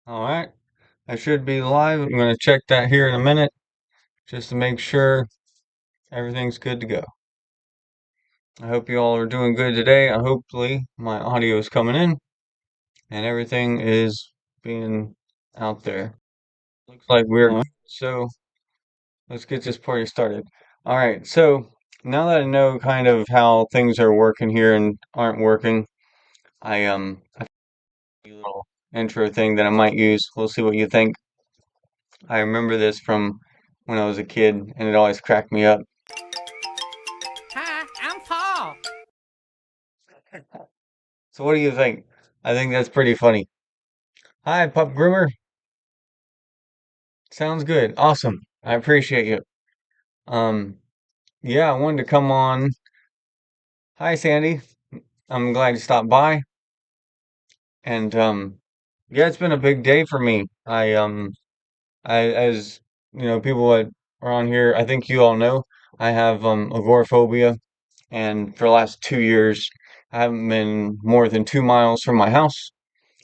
All right, I should be live. I'm going to check that here in a minute just to make sure everything's good to go. I hope you all are doing good today. Hopefully, my audio is coming in and everything is being out there. Looks like we're good. So let's get this party started. All right, so now that I know kind of how things are working here and aren't working, I found a little intro thing that I might use. We'll see what you think. I remember this from when I was a kid, and it always cracked me up. Hi, I'm Paul. So what do you think? I think that's pretty funny. Hi, Pup Groomer. Sounds good. Awesome. I appreciate you. Um, yeah, I wanted to come on. Hi, Sandy. I'm glad you stopped by. And yeah, it's been a big day for me. As you know, people that are on here, I think you all know, I have agoraphobia, and for the last 2 years, I haven't been more than 2 miles from my house.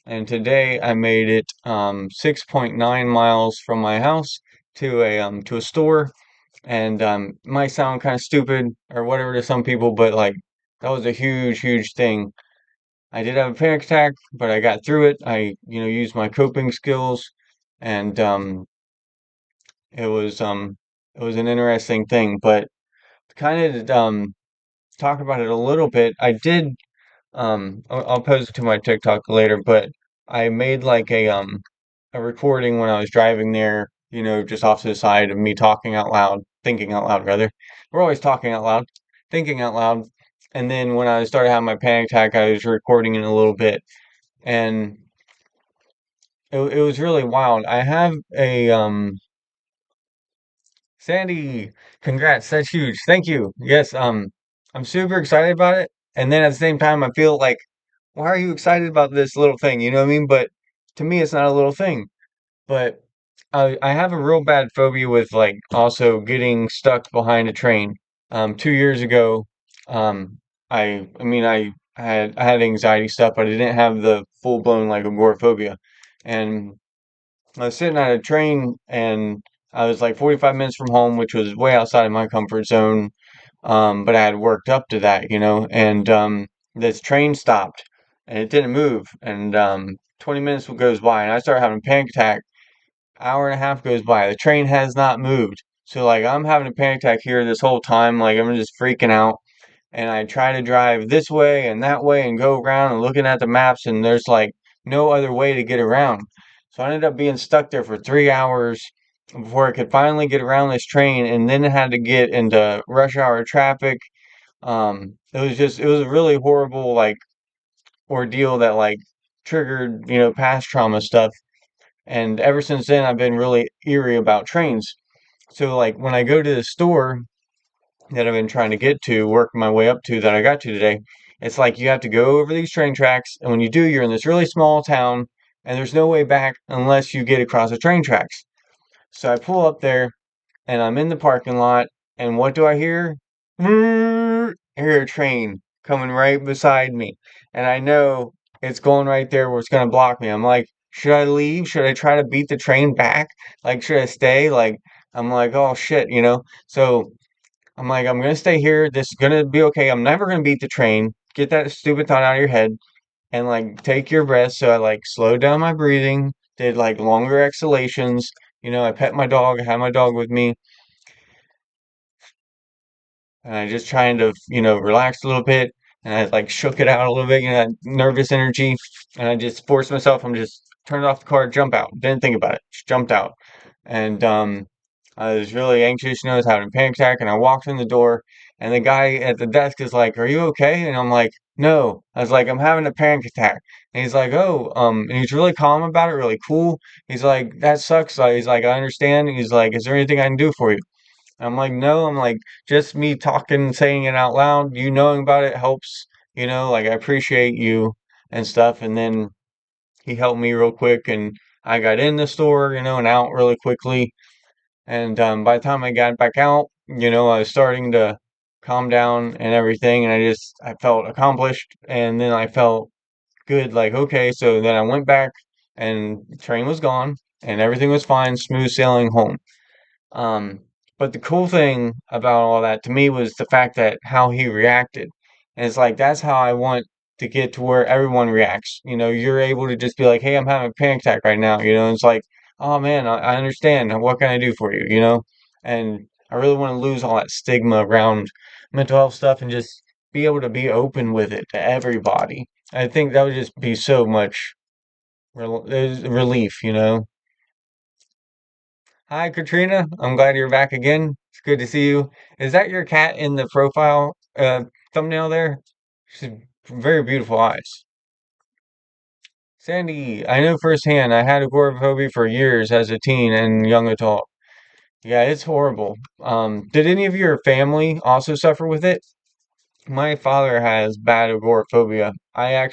And today I made it 6.9 miles from my house to a store, and might sound kind of stupid or whatever to some people, but like that was a huge thing. I did have a panic attack, but I got through it. I used my coping skills, and it was um it was an interesting thing. But to kind of talk about it a little bit, I did I'll post it to my TikTok later, but I made like a recording when I was driving there, just off to the side of me talking out loud, thinking out loud rather. We're always talking out loud, thinking out loud. And then when I started having my panic attack, I was recording it a little bit, and it was really wild. I have a Sandy, congrats, that's huge. Thank you. Yes, I'm super excited about it. And then at the same time, I feel like, why are you excited about this little thing? You know what I mean? But to me, it's not a little thing. But I have a real bad phobia with like also getting stuck behind a train. 2 years ago, um, I had anxiety stuff, but I didn't have the full blown like agoraphobia. And I was sitting at a train, and I was like 45 minutes from home, which was way outside of my comfort zone. But I had worked up to that, and this train stopped and it didn't move. And 20 minutes goes by, and I start having a panic attack. Hour and a half goes by. The train has not moved. So like I'm having a panic attack here this whole time. Like I'm just freaking out. And I try to drive this way and that way and go around and looking at the maps, and there's like no other way to get around. So I ended up being stuck there for 3 hours before I could finally get around this train, and then I had to get into rush hour traffic. It was a really horrible like ordeal that like triggered, past trauma stuff. And ever since then, I've been really eerie about trains. So, like, when I go to the store that I've been trying to get to, work my way up to that I got to today, it's like you have to go over these train tracks. And when you do, you're in this really small town, and there's no way back unless you get across the train tracks. So I pull up there, and I'm in the parking lot, and what do I hear? I hear a train coming right beside me, and I know it's going right there where it's gonna block me. I'm like, should I leave? Should I try to beat the train back? Like, should I stay? Like, I'm like, oh shit, So I'm like, I'm gonna stay here. This is gonna be okay. I'm never gonna beat the train. Get that stupid thought out of your head, and like take your breath. So I like slowed down my breathing, did like longer exhalations. I pet my dog, I had my dog with me, and I just trying to, relax a little bit. And I like shook it out a little bit, that nervous energy. And I just forced myself. I'm just turned off the car, jump out. Didn't think about it, just jumped out. And I was really anxious, I was having a panic attack. And I walked in the door, and the guy at the desk is like, "Are you okay?" And I'm like, "No." I was like, "I'm having a panic attack." And he's like, "Oh," and he's really calm about it, really cool. He's like, "That sucks." He's like, "I understand." He's like, "Is there anything I can do for you?" I'm like, no, I'm like, just me talking, saying it out loud, you knowing about it helps, like I appreciate you and stuff. And then he helped me real quick, and I got in the store, and out really quickly. And by the time I got back out, I was starting to calm down and everything, and I felt accomplished, and then I felt good, like, okay, so then I went back and the train was gone, and everything was fine, smooth sailing home. Um, but the cool thing about all that to me was the fact that how he reacted. And it's like that's how I want to get to where everyone reacts. You know, you're able to just be like, "Hey, I'm having a panic attack right now." You know, and it's like, "Oh man, I understand. What can I do for you?" You know, and I really want to lose all that stigma around mental health stuff and just be able to be open with it to everybody. I think that would just be so much relief, you know. Hi, Katrina. I'm glad you're back again. It's good to see you. Is that your cat in the profile thumbnail there? She's very beautiful eyes. Sandy, I know firsthand. I had agoraphobia for years as a teen and young adult. Yeah, it's horrible. Did any of your family also suffer with it? My father has bad agoraphobia. I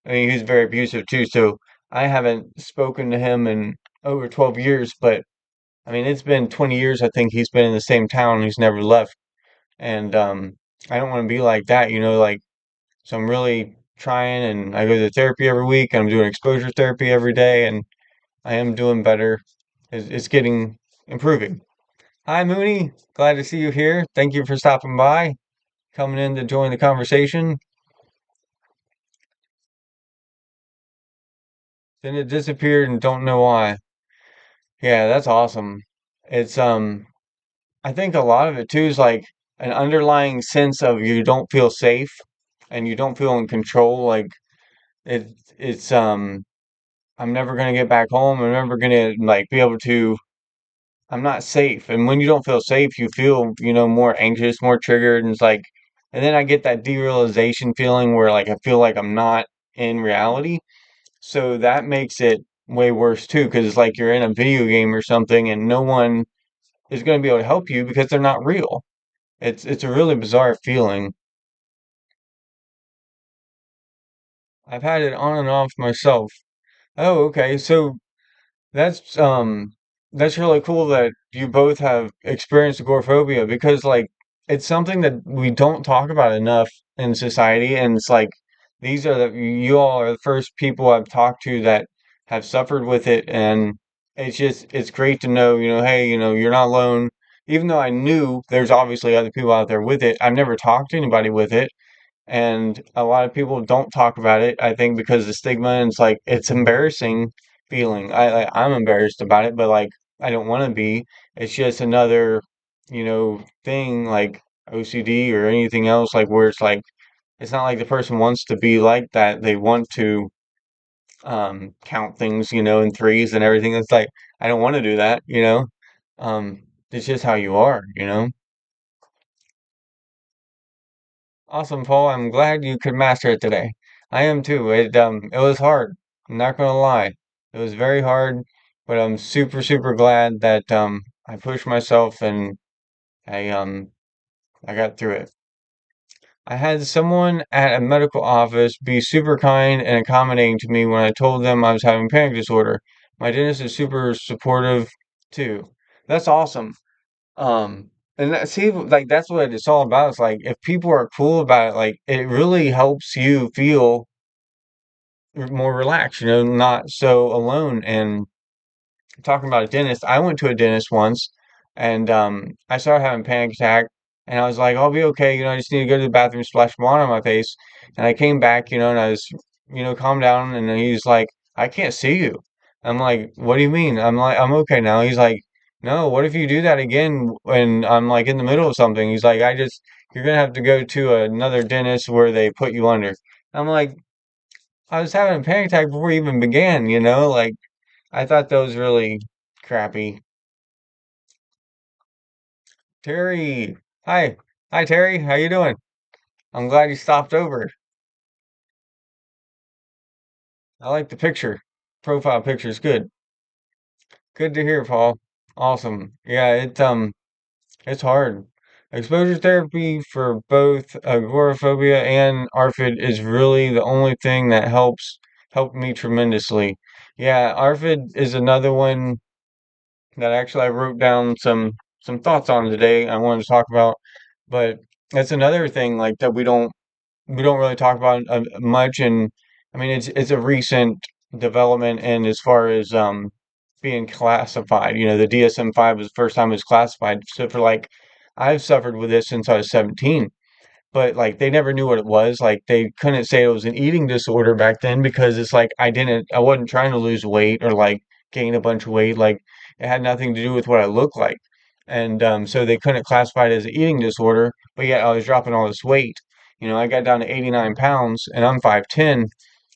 mean, he's very abusive too, so I haven't spoken to him in over 12 years, but I mean, it's been 20 years, I think he's been in the same town. He's never left. And I don't want to be like that, you know, like, so I'm really trying and I go to therapy every week and I'm doing exposure therapy every day and I am doing better. It's getting improving. Hi, Mooney. Glad to see you here. Thank you for stopping by, coming in to join the conversation. Then it disappeared and don't know why. Yeah, that's awesome. It's I think a lot of it too is like an underlying sense of you don't feel safe and you don't feel in control. Like it, it's I'm never gonna get back home. I'm never gonna like be able to. I'm not safe. And when you don't feel safe, you feel, you know, more anxious, more triggered, and it's like, and then I get that derealization feeling where like I feel like I'm not in reality. So that makes it way worse too, because it's like you're in a video game or something and no one is going to be able to help you because they're not real. It's a really bizarre feeling. I've had it on and off myself. Oh, okay. So that's that's really cool that you both have experienced agoraphobia because like it's something that we don't talk about enough in society and it's like these are the you all are the first people I've talked to that have suffered with it and it's great to know, you know, hey, you know, you're not alone. Even though I knew there's obviously other people out there with it, I've never talked to anybody with it. And a lot of people don't talk about it, I think, because the stigma and it's like it's embarrassing feeling. I'm embarrassed about it, but like I don't want to be. It's just another, you know, thing like OCD or anything else, like where it's like it's not like the person wants to be like that. They want to count things, you know, in threes and everything. It's like I don't want to do that, you know. It's just how you are, you know. Awesome, Paul. I'm glad you could master it today. I am too. It was hard. I'm not gonna lie. It was very hard, but I'm super glad that I pushed myself and I I got through it. I had someone at a medical office be super kind and accommodating to me when I told them I was having panic disorder. My dentist is super supportive too. That's awesome. And that, see, like that's what it's all about. It's like if people are cool about it, like it really helps you feel more relaxed, you know, not so alone. And talking about a dentist, I went to a dentist once and I started having a panic attack and I was like, I'll be okay, you know, I just need to go to the bathroom, splash water on my face. And I came back, you know, and I was, you know, calmed down and then he's like, I can't see you. I'm like, what do you mean? I'm like, I'm okay now. He's like, no, what if you do that again when I'm like in the middle of something? He's like, you're gonna have to go to another dentist where they put you under. I'm like, I was having a panic attack before it even began, you know, like I thought that was really crappy. Terry, hi, hi Terry, how you doing? I'm glad you stopped over. I like the picture. Profile picture is good. Good to hear, Paul. Awesome. Yeah, it's hard. Exposure therapy for both agoraphobia and ARFID is really the only thing that helped me tremendously. Yeah, ARFID is another one that actually I wrote down some thoughts on today I wanted to talk about, but that's another thing like that we don't really talk about much and I mean it's a recent development and as far as being classified. The DSM-5 was the first time it was classified. So for like, I've suffered with this since I was 17, but like they never knew what it was. Like they couldn't say it was an eating disorder back then because it's like I wasn't trying to lose weight or like gain a bunch of weight. Like it had nothing to do with what I look like. And so they couldn't classify it as an eating disorder, but yet I was dropping all this weight. I got down to 89 pounds and I'm 5'10".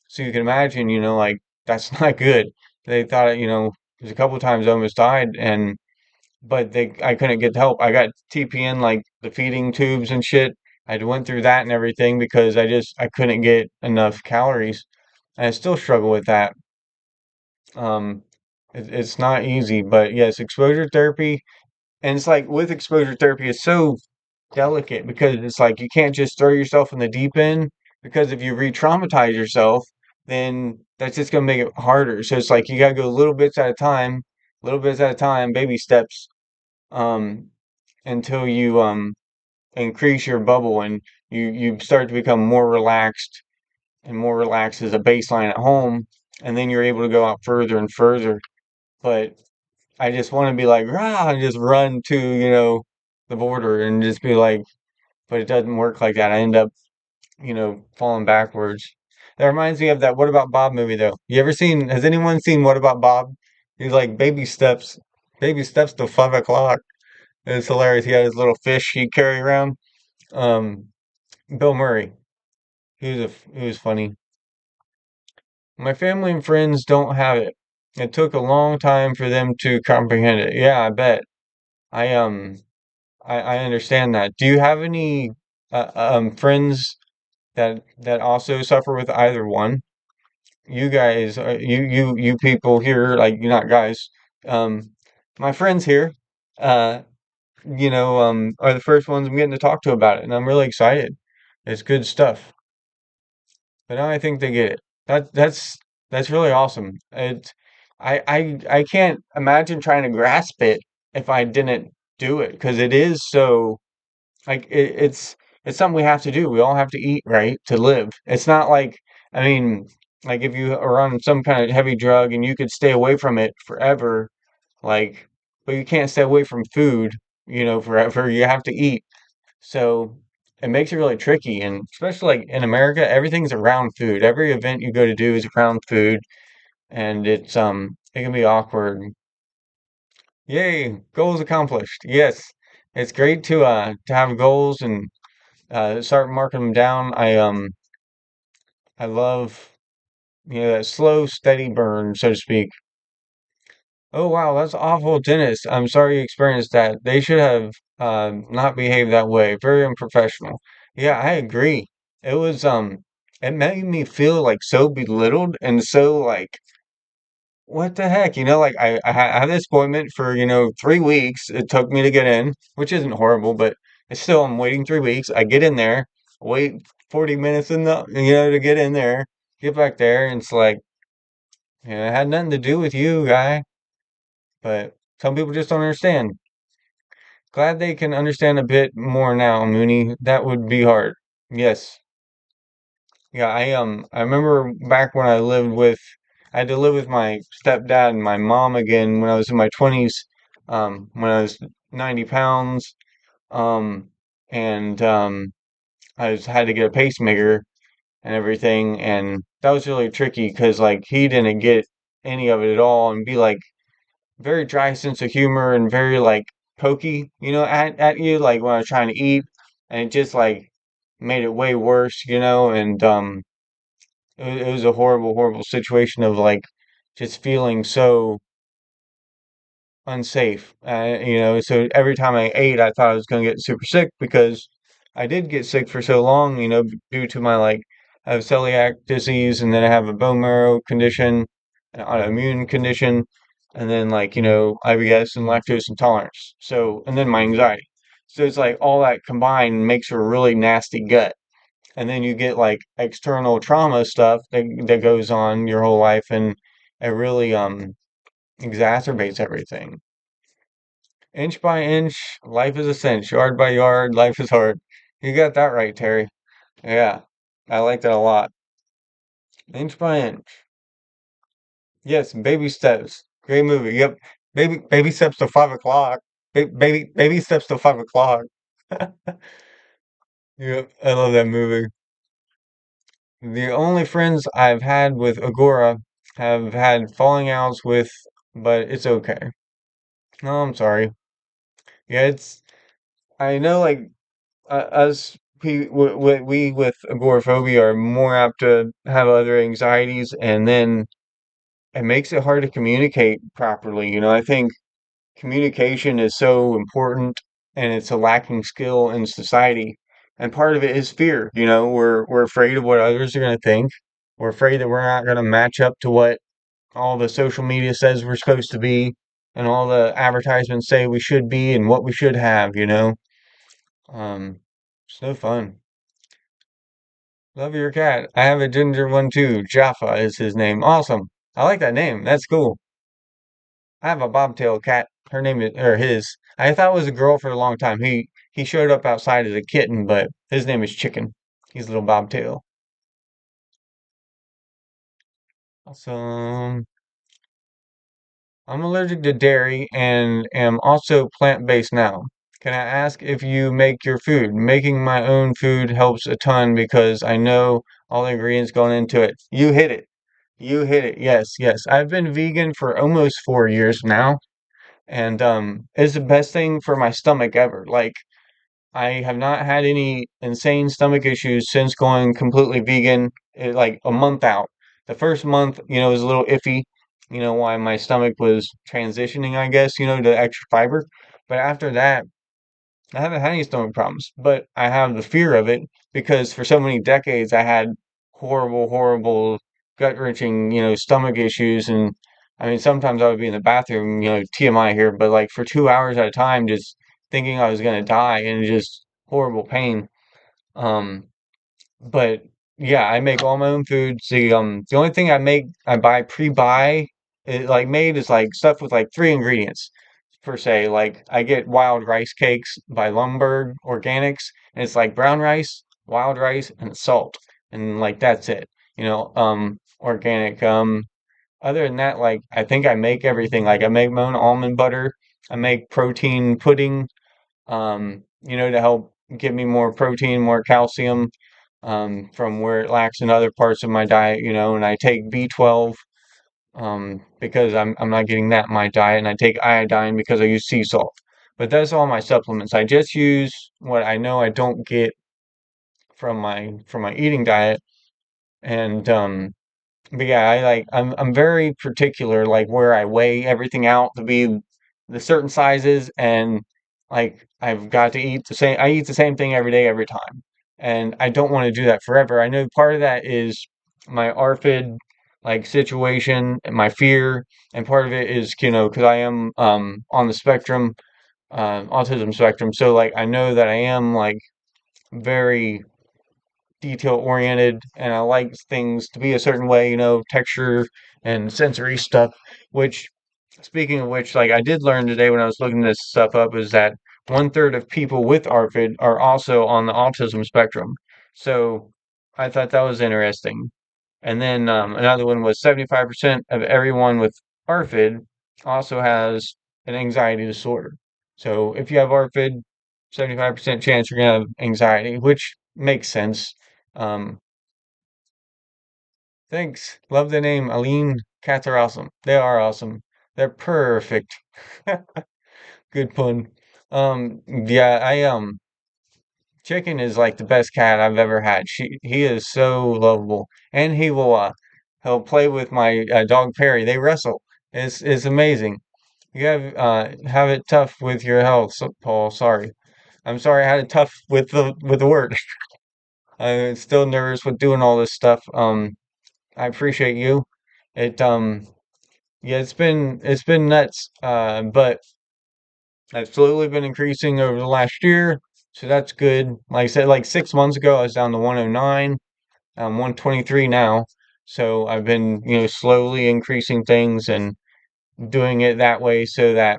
So you can imagine, like that's not good. They thought, there's a couple of times I almost died and but I couldn't get help. I got TPN like the feeding tubes and shit. I went through that and everything because I couldn't get enough calories. And I still struggle with that. Um, it's not easy, but yes, exposure therapy. And it's like with exposure therapy, it's so delicate because it's like you can't just throw yourself in the deep end because if you re-traumatize yourself, then that's just gonna make it harder. So it's like you gotta go little bits at a time, baby steps, um, until you increase your bubble and you start to become more relaxed and more relaxed as a baseline at home, and then you're able to go out further and further. But I just want to be like, rah, and just run to, the border and just be like, but it doesn't work like that. I end up, falling backwards. That reminds me of that What About Bob movie though. Has anyone seen What About Bob? He's like baby steps to 5 o'clock. It's hilarious. He had his little fish he'd carry around. Um, Bill Murray. He was funny. My family and friends don't have it. It took a long time for them to comprehend it. Yeah, I bet. I I understand that. Do you have any friends that also suffer with either one? You guys, you people here, like you're not guys. Um, my friends here, uh, are the first ones I'm getting to talk to about it, and I'm really excited. It's good stuff. But now I think they get it. That's really awesome. I can't imagine trying to grasp it if I didn't do it because it is so like it's something we have to do. We all have to eat, right, to live. It's not like I mean, like if you are on some kind of heavy drug and you could stay away from it forever, like, but you can't stay away from food, forever. You have to eat. So it makes it really tricky. And especially like in America, everything's around food. Every event you go to do is around food. And it can be awkward. Yay, goals accomplished. Yes. It's great to have goals and start marking them down. I love that slow, steady burn, so to speak. Oh wow, that's awful, Dennis. I'm sorry you experienced that. They should have not behaved that way. Very unprofessional. Yeah, I agree. It was it made me feel like so belittled and so like what the heck? Like I have this appointment for, 3 weeks. It took me to get in, which isn't horrible, but it's still I'm waiting 3 weeks. I get in there, wait 40 minutes to get in there, get back there, and it's like, it had nothing to do with you, guy. But some people just don't understand. Glad they can understand a bit more now, Mooney. That would be hard. Yes. Yeah, I remember back when I had to live with my stepdad and my mom again when I was in my 20s, when I was 90 pounds, um, and had to get a pacemaker and everything, and that was really tricky because like he didn't get any of it at all and be like very dry sense of humor and very like pokey, at you like when I was trying to eat, and it just like made it way worse, and it was a horrible, horrible situation of like just feeling so unsafe. So every time I ate, I thought I was going to get super sick because I did get sick for so long, due to my like, I have celiac disease and then I have a bone marrow condition, an autoimmune condition, and then like, IBS and lactose intolerance. So, and then my anxiety. So it's like all that combined makes a really nasty gut. And then you get like external trauma stuff that goes on your whole life and it really exacerbates everything. Inch by inch, life is a cinch. Yard by yard, life is hard. You got that right, Terry. Yeah, I like that a lot. Inch by inch. Yes, Baby Steps. Great movie. Yep. Baby Steps to 5 o'clock. Baby Steps to 5 o'clock. Yep, I love that movie. The only friends I've had with Agora have had falling outs with, but it's okay. No, I'm sorry. Yeah, it's. I know, like us, we with agoraphobia are more apt to have other anxieties, and then it makes it hard to communicate properly. I think communication is so important and it's a lacking skill in society. And part of it is fear. We're afraid of what others are going to think. We're afraid that we're not going to match up to what all the social media says we're supposed to be and all the advertisements say we should be and what we should have. Um, it's no fun. Love your cat. I have a ginger one too. Jaffa is his name. Awesome. I like that name. That's cool. I have a bobtail cat. Her name is, or his. I thought it was a girl for a long time. He showed up outside as a kitten, but his name is Chicken. He's a little bobtail. Awesome. I'm allergic to dairy and am also plant-based now. Can I ask if you make your food? Making my own food helps a ton because I know all the ingredients going into it. You hit it. You hit it. Yes, yes. I've been vegan for almost 4 years now, and it's the best thing for my stomach ever. Like I have not had any insane stomach issues since going completely vegan, like a month out. The first month, was a little iffy, why my stomach was transitioning, I guess, to extra fiber. But after that, I haven't had any stomach problems, but I have the fear of it because for so many decades I had horrible, horrible, gut-wrenching, stomach issues. And I mean, sometimes I would be in the bathroom, TMI here, but like for 2 hours at a time, just thinking I was gonna die and just horrible pain. Um, but yeah, I make all my own foods. The only thing I buy pre-buy it like made is like stuff with like three ingredients per se. Like I get wild rice cakes by Lumberg Organics, and it's like brown rice, wild rice, and salt, and like that's it. Organic. Other than that, like I think I make everything. Like I make my own almond butter. I make protein pudding to help give me more protein, more calcium, from where it lacks in other parts of my diet, and I take B12, because I'm not getting that in my diet, and I take iodine because I use sea salt. But that's all my supplements. I just use what I know I don't get from my eating diet, and but yeah, I'm very particular like where I weigh everything out to be the certain sizes, and like I've got to eat the same I eat the same thing every day every time. And I don't want to do that forever. I know part of that is my ARFID like situation and my fear, and part of it is, because I am on the spectrum, autism spectrum. So like I know that I am like very detail oriented and I like things to be a certain way, texture and sensory stuff, which speaking of which, like I did learn today when I was looking this stuff up is that 1/3 of people with ARFID are also on the autism spectrum. So I thought that was interesting. And then another one was 75% of everyone with ARFID also has an anxiety disorder. So if you have ARFID, 75% chance you're gonna have anxiety, which makes sense. Um, thanks. Love the name Aline. Cats are awesome. They are awesome. They're perfect. Good pun. Yeah, Chicken is like the best cat I've ever had. He is so lovable, and he'll play with my dog Perry. They wrestle. It's amazing. You have it tough with your health, Paul. Sorry. I'm sorry I had it tough with the word. I'm still nervous with doing all this stuff. I appreciate you. It yeah, it's been nuts. But I've slowly been increasing over the last year, so that's good. Like I said, like 6 months ago, I was down to 109. I'm 123 now. So I've been, slowly increasing things and doing it that way so that,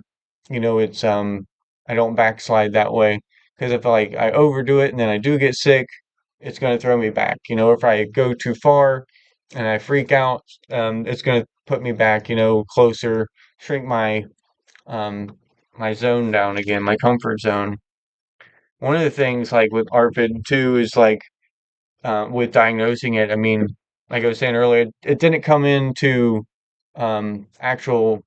it's I don't backslide that way. Because if like I overdo it and then I do get sick, it's gonna throw me back. If I go too far, and I freak out, it's going to put me back, closer, shrink um, my zone down again, my comfort zone. One of the things like with ARFID too is like with diagnosing it. I mean, like I was saying earlier, it didn't come into actual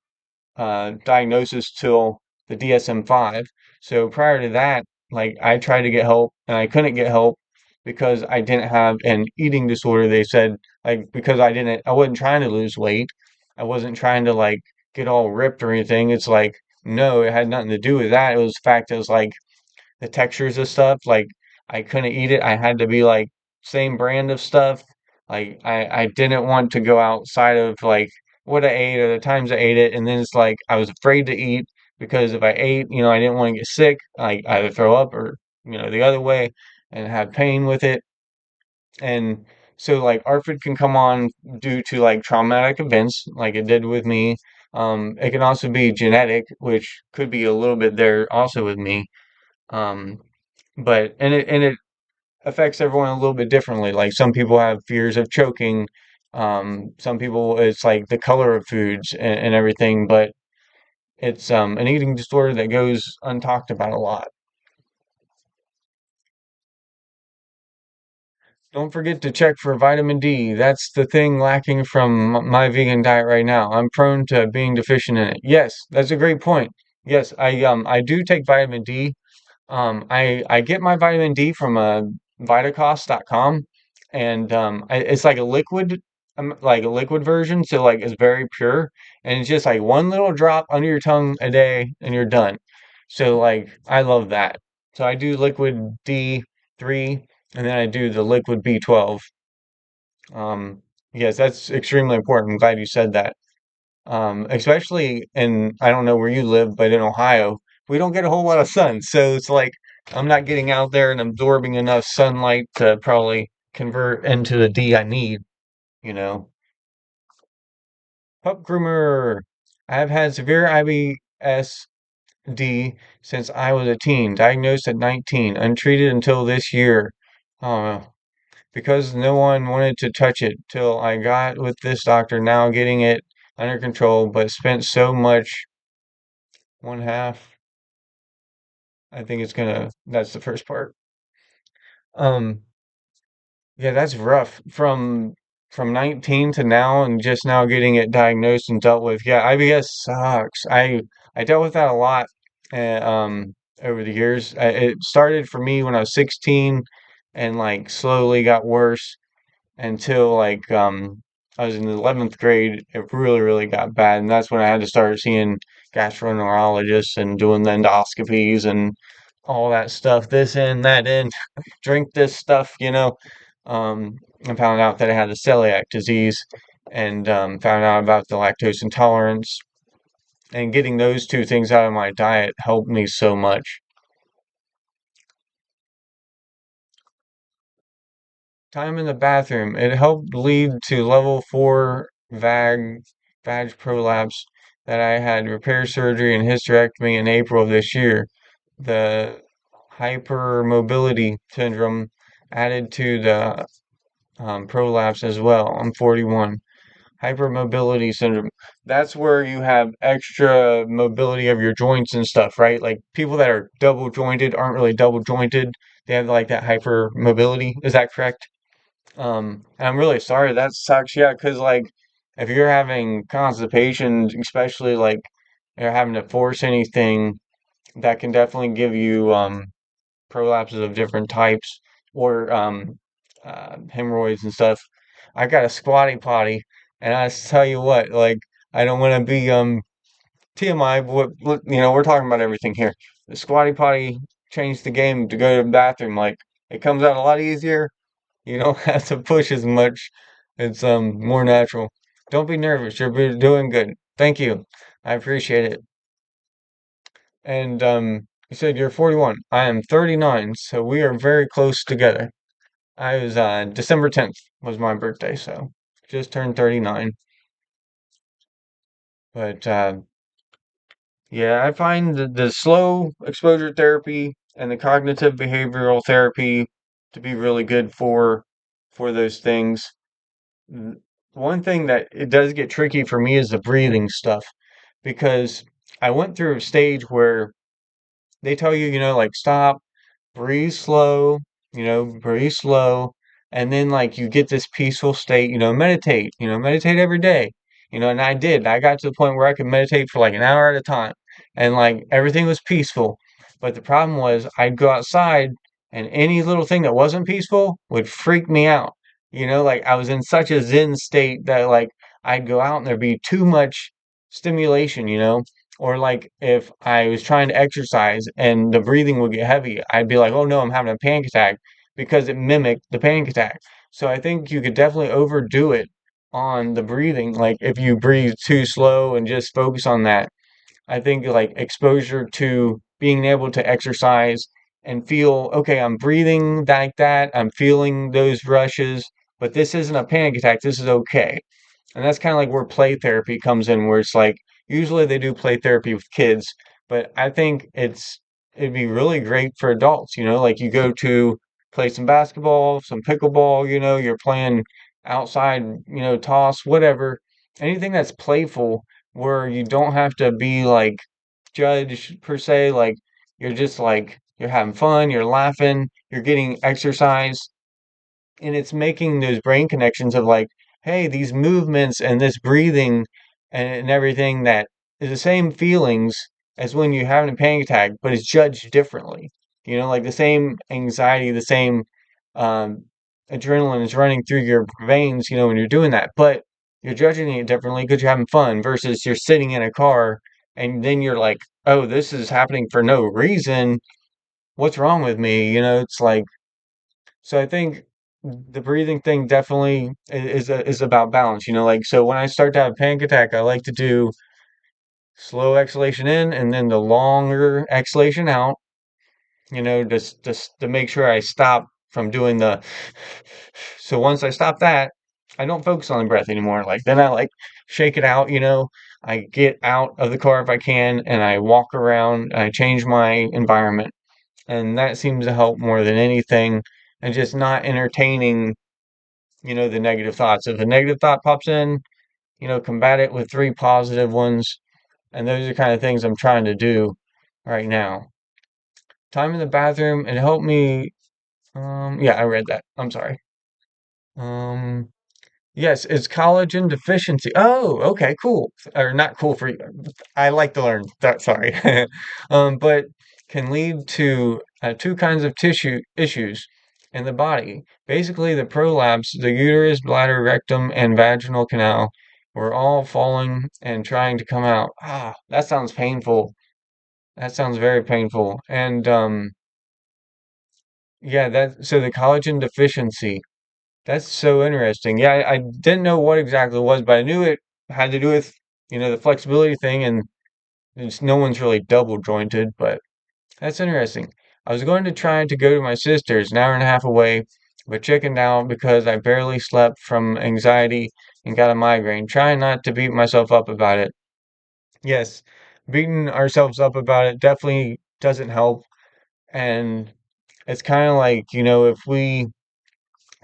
diagnosis till the DSM-5. So prior to that, like I tried to get help and I couldn't get help because I didn't have an eating disorder. They said like because I wasn't trying to lose weight. I wasn't trying to like get all ripped or anything. It's like no, it had nothing to do with that. It was the fact it was like the textures of stuff. Like I couldn't eat it. I had to be like same brand of stuff. Like I didn't want to go outside of like what I ate or the times I ate it. And then it's like I was afraid to eat because if I ate, I didn't want to get sick, like either throw up or, the other way and have pain with it. And so like ARFID can come on due to like traumatic events like it did with me. It can also be genetic, which could be a little bit there also with me. Um, but and it affects everyone a little bit differently. Like some people have fears of choking. Some people it's like the color of foods and everything, but it's an eating disorder that goes untalked about a lot. Don't forget to check for vitamin D. That's the thing lacking from my vegan diet right now. I'm prone to being deficient in it. Yes, that's a great point. Yes, I do take vitamin D. I get my vitamin D from Vitacost.com, and it's like a liquid version, so like it's very pure, and it's just like one little drop under your tongue a day, and you're done. So like I love that. So I do liquid D3, and then I do the liquid B12. Um, yes, that's extremely important. I'm glad you said that. Especially in, I don't know where you live, but in Ohio, we don't get a whole lot of sun. So it's like I'm not getting out there and absorbing enough sunlight to probably convert into the D I need, you know. Pup groomer. I've had severe IBS-D since I was a teen, diagnosed at 19, untreated until this year. Oh, because no one wanted to touch it till I got with this doctor, now getting it under control, but spent so much one half. I think that's the first part. Um, yeah, that's rough from 19 to now and just now getting it diagnosed and dealt with. Yeah, IBS sucks. I dealt with that a lot over the years. It started for me when I was 16 and like slowly got worse until like I was in the 11th grade. It really got bad, and that's when I had to start seeing gastroenterologists and doing the endoscopies and all that stuff, this in, that in, drink this stuff, and found out that I had the celiac disease and found out about the lactose intolerance. And getting those two things out of my diet helped me so much. Time in the bathroom. It helped lead to level 4 vag prolapse that I had repair surgery and hysterectomy in April of this year. The hypermobility syndrome added to the prolapse as well. I'm 41. Hypermobility syndrome. That's where you have extra mobility of your joints and stuff, right? Like people that are double jointed aren't really double jointed. They have like that hypermobility. Is that correct? And I'm really sorry. That sucks. Yeah, because like if you're having constipation, especially like you're having to force anything, that can definitely give you prolapses of different types or hemorrhoids and stuff. I got a squatty potty, and I tell you what, like I don't want to be TMI, but we're talking about everything here. The squatty potty changed the game to go to the bathroom. Like it comes out a lot easier. You don't have to push as much. It's more natural. Don't be nervous. You're doing good. Thank you. I appreciate it. And you said you're 41. I am 39, so we are very close together. I was December 10th was my birthday, so just turned 39. But yeah, I find the slow exposure therapy and the cognitive behavioral therapy to be really good for those things. one thing that it does get tricky for me is the breathing stuff because I went through a stage where they tell you, like stop, breathe slow, breathe slow. And then like you get this peaceful state, meditate, meditate every day, and I did. I got to the point where I could meditate for like an hour at a time and like everything was peaceful. But the problem was I'd go outside and any little thing that wasn't peaceful would freak me out. Like I was in such a zen state that like I'd go out and there'd be too much stimulation, or like if I was trying to exercise and the breathing would get heavy, I'd be like, oh no, I'm having a panic attack because it mimicked the panic attack. So I think you could definitely overdo it on the breathing. Like if you breathe too slow and just focus on that, I think like exposure to being able to exercise and feel, okay, I'm breathing like that, I'm feeling those rushes, but this isn't a panic attack, this is okay. And that's kind of like where play therapy comes in, where it's like usually they do play therapy with kids, but I think it'd be really great for adults, like you go to play some basketball, some pickleball, you're playing outside, toss, whatever. Anything that's playful where you don't have to be like judged per se, like you're just like you're having fun, you're laughing, you're getting exercise and it's making those brain connections of like, hey, these movements and this breathing and everything that is the same feelings as when you're having a panic attack, but it's judged differently. Like the same anxiety, the same um, adrenaline is running through your veins, when you're doing that, but you're judging it differently because you're having fun versus you're sitting in a car and then you're like, oh, this is happening for no reason. What's wrong with me? It's like so I think the breathing thing definitely is about balance. Like so when I start to have a panic attack, I like to do slow exhalation in and then the longer exhalation out. Just to make sure I stop from doing the. So once I stop that, I don't focus on the breath anymore. Like then I like shake it out. I get out of the car if I can, and I walk around. And I change my environment, and that seems to help more than anything. And just not entertaining the negative thoughts. If a negative thought pops in, combat it with three positive ones. And those are kind of things I'm trying to do right now. Time in the bathroom, it helped me. Yeah, I read that. I'm sorry. Um, yes, it's collagen deficiency. Oh, okay, cool. Or not cool for you. I like to learn that, sorry. But can lead to two kinds of tissue issues in the body. Basically, the prolapse, the uterus, bladder, rectum, and vaginal canal were all falling and trying to come out. Ah, that sounds painful. That sounds very painful. And yeah, so the collagen deficiency. That's so interesting. Yeah, I didn't know what exactly it was, but I knew it had to do with, the flexibility thing, and no one's really double jointed, but that's interesting. I was going to try to go to my sister's, an hour and a half away, but chickened out because I barely slept from anxiety and got a migraine. Trying not to beat myself up about it. Yes, beating ourselves up about it definitely doesn't help. And it's kind of like, if we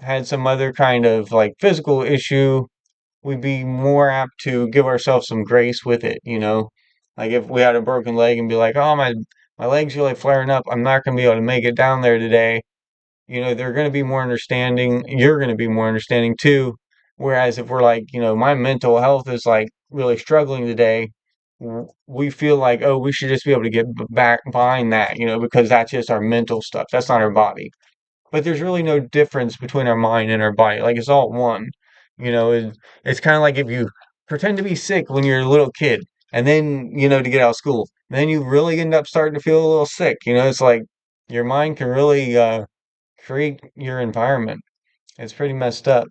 had some other kind of like physical issue, we'd be more apt to give ourselves some grace with it. Like if we had a broken leg and be like, oh, my leg's really flaring up, I'm not going to be able to make it down there today. They're going to be more understanding. You're going to be more understanding too. Whereas if we're like, my mental health is like really struggling today, we feel like, oh, we should just be able to get back behind that, because that's just our mental stuff. That's not our body. But there's really no difference between our mind and our body. Like it's all one. It's kind of like if you pretend to be sick when you're a little kid, and then to get out of school, then you really end up starting to feel a little sick. It's like your mind can really create your environment. It's pretty messed up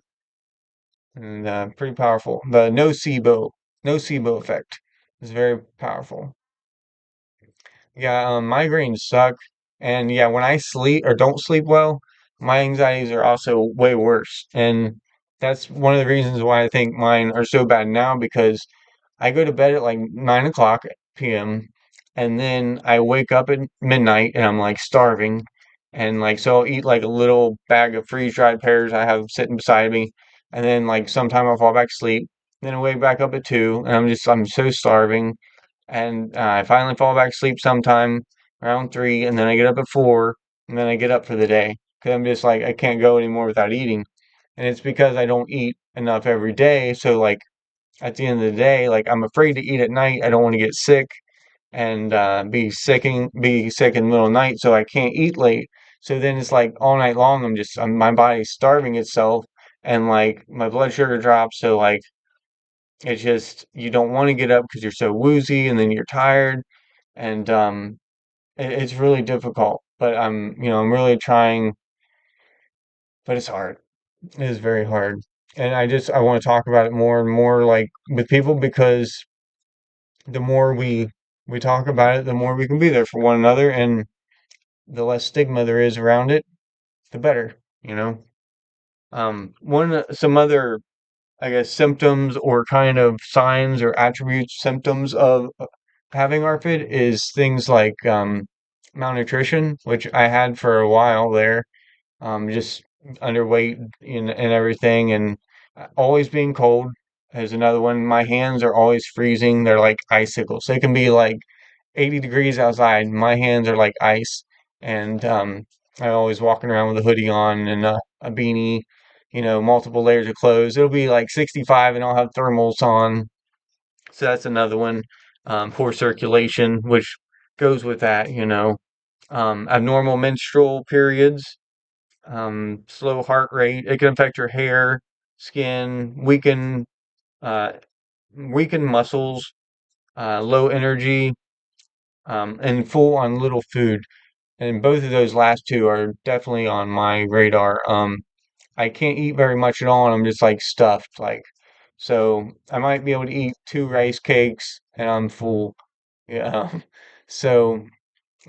and pretty powerful. The nocebo effect is very powerful. Yeah, migraines suck. And yeah, when I sleep or don't sleep well, my anxieties are also way worse. And that's one of the reasons why I think mine are so bad now because I go to bed at like 9 o'clock p.m. and then I wake up at midnight and I'm like starving. And like, so I'll eat like a little bag of freeze dried pears I have sitting beside me. and then like sometime I'll fall back asleep, then I wake back up at 2, and I'm so starving, and I finally fall back asleep sometime around 3, and then I get up at 4, and then I get up for the day because I'm just like I can't go anymore without eating, and it's because I don't eat enough every day. So like at the end of the day, like I'm afraid to eat at night. I don't want to get sick and be sick in the middle of the night, so I can't eat late. So then it's like all night long my body's starving itself, and like my blood sugar drops. So like it's just you don't want to get up because you're so woozy, and then you're tired, and it's really difficult. But I'm really trying, but it's hard. It is very hard. And I want to talk about it more and more like with people because the more we talk about it, the more we can be there for one another, and the less stigma there is around it, the better, you know. Some other, I guess, symptoms or kind of signs or attributes, symptoms of having ARFID is things like malnutrition, which I had for a while there, just underweight and everything, and always being cold is another one. My hands are always freezing. They're like icicles. They can be like 80 degrees outside. My hands are like ice, and I'm always walking around with a hoodie on and a beanie, multiple layers of clothes. It'll be like 65, and I'll have thermals on. So that's another one. Poor circulation, which goes with that. Abnormal menstrual periods, slow heart rate. It can affect your hair, skin, uh, weaken muscles, low energy, and full on little food. And both of those last two are definitely on my radar. I can't eat very much at all, and I'm just like stuffed. Like, so I might be able to eat 2 rice cakes, and I'm full. Yeah. So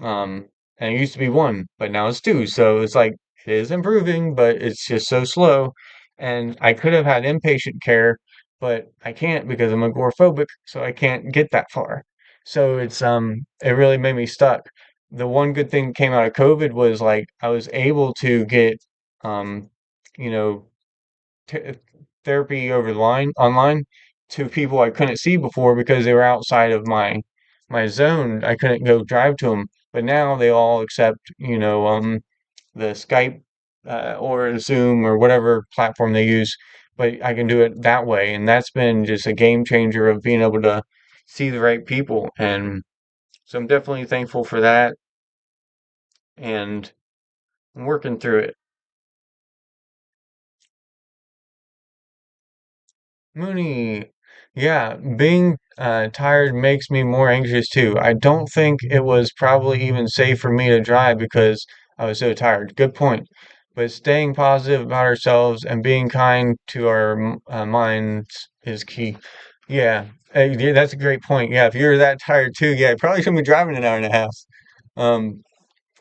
um, and it used to be one, but now it's two. So it's like it is improving, but it's just so slow. And I could have had inpatient care, but I can't because I'm agoraphobic, so I can't get that far. So it really made me stuck. The one good thing that came out of COVID was like I was able to get um, you know, t therapy over the line online to people I couldn't see before because they were outside of my zone. I couldn't go drive to them, but now they all accept, the Skype or Zoom or whatever platform they use. But I can do it that way, and that's been just a game changer of being able to see the right people. And so I'm definitely thankful for that, and I'm working through it. Mooney. Yeah, being tired makes me more anxious too. I don't think it was probably even safe for me to drive because I was so tired. Good point. But staying positive about ourselves and being kind to our minds is key. Yeah, yeah, that's a great point. Yeah, if you're that tired too, yeah, you probably shouldn't be driving an hour and a half. Um,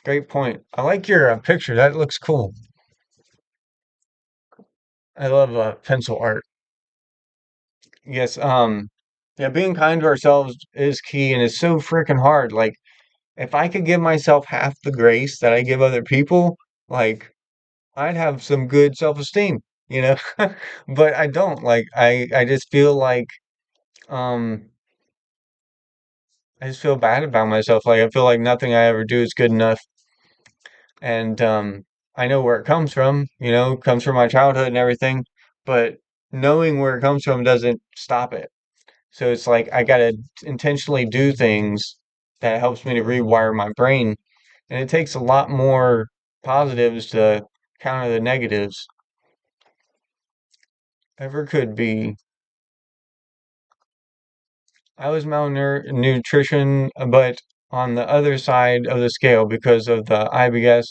Great point. I like your picture. That looks cool. I love pencil art. Yes, yeah, being kind to ourselves is key and it's so freaking hard. Like, if I could give myself half the grace that I give other people, like, I'd have some good self-esteem, you know? But I don't. Like, I just feel like, um, I just feel bad about myself. Like, I feel like nothing I ever do is good enough. And, I know where it comes from, it comes from my childhood and everything, but knowing where it comes from doesn't stop it. So it's like I gotta intentionally do things that helps me to rewire my brain. And it takes a lot more positives to counter the negatives ever could be. I was malnutrition, but on the other side of the scale because of the IBS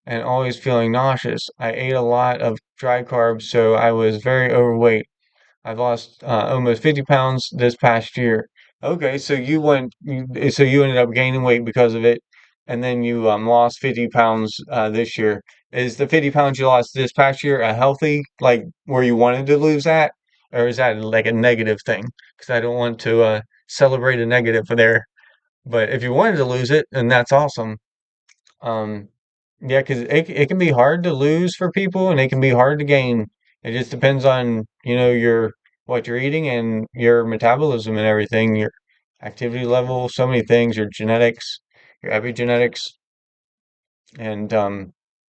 and always feeling nauseous. I ate a lot of dry carbs, so I was very overweight. I've lost almost 50 pounds this past year. Okay, so you ended up gaining weight because of it, and then you lost 50 pounds this year. Is the 50 pounds you lost this past year a healthy, like where you wanted to lose that, or is that like a negative thing? Because I don't want to celebrate a negative there. But if you wanted to lose it, then that's awesome. Um, yeah, because it can be hard to lose for people, and it can be hard to gain. It just depends on, your what you're eating and your metabolism and everything, your activity level, so many things, your genetics, your epigenetics, and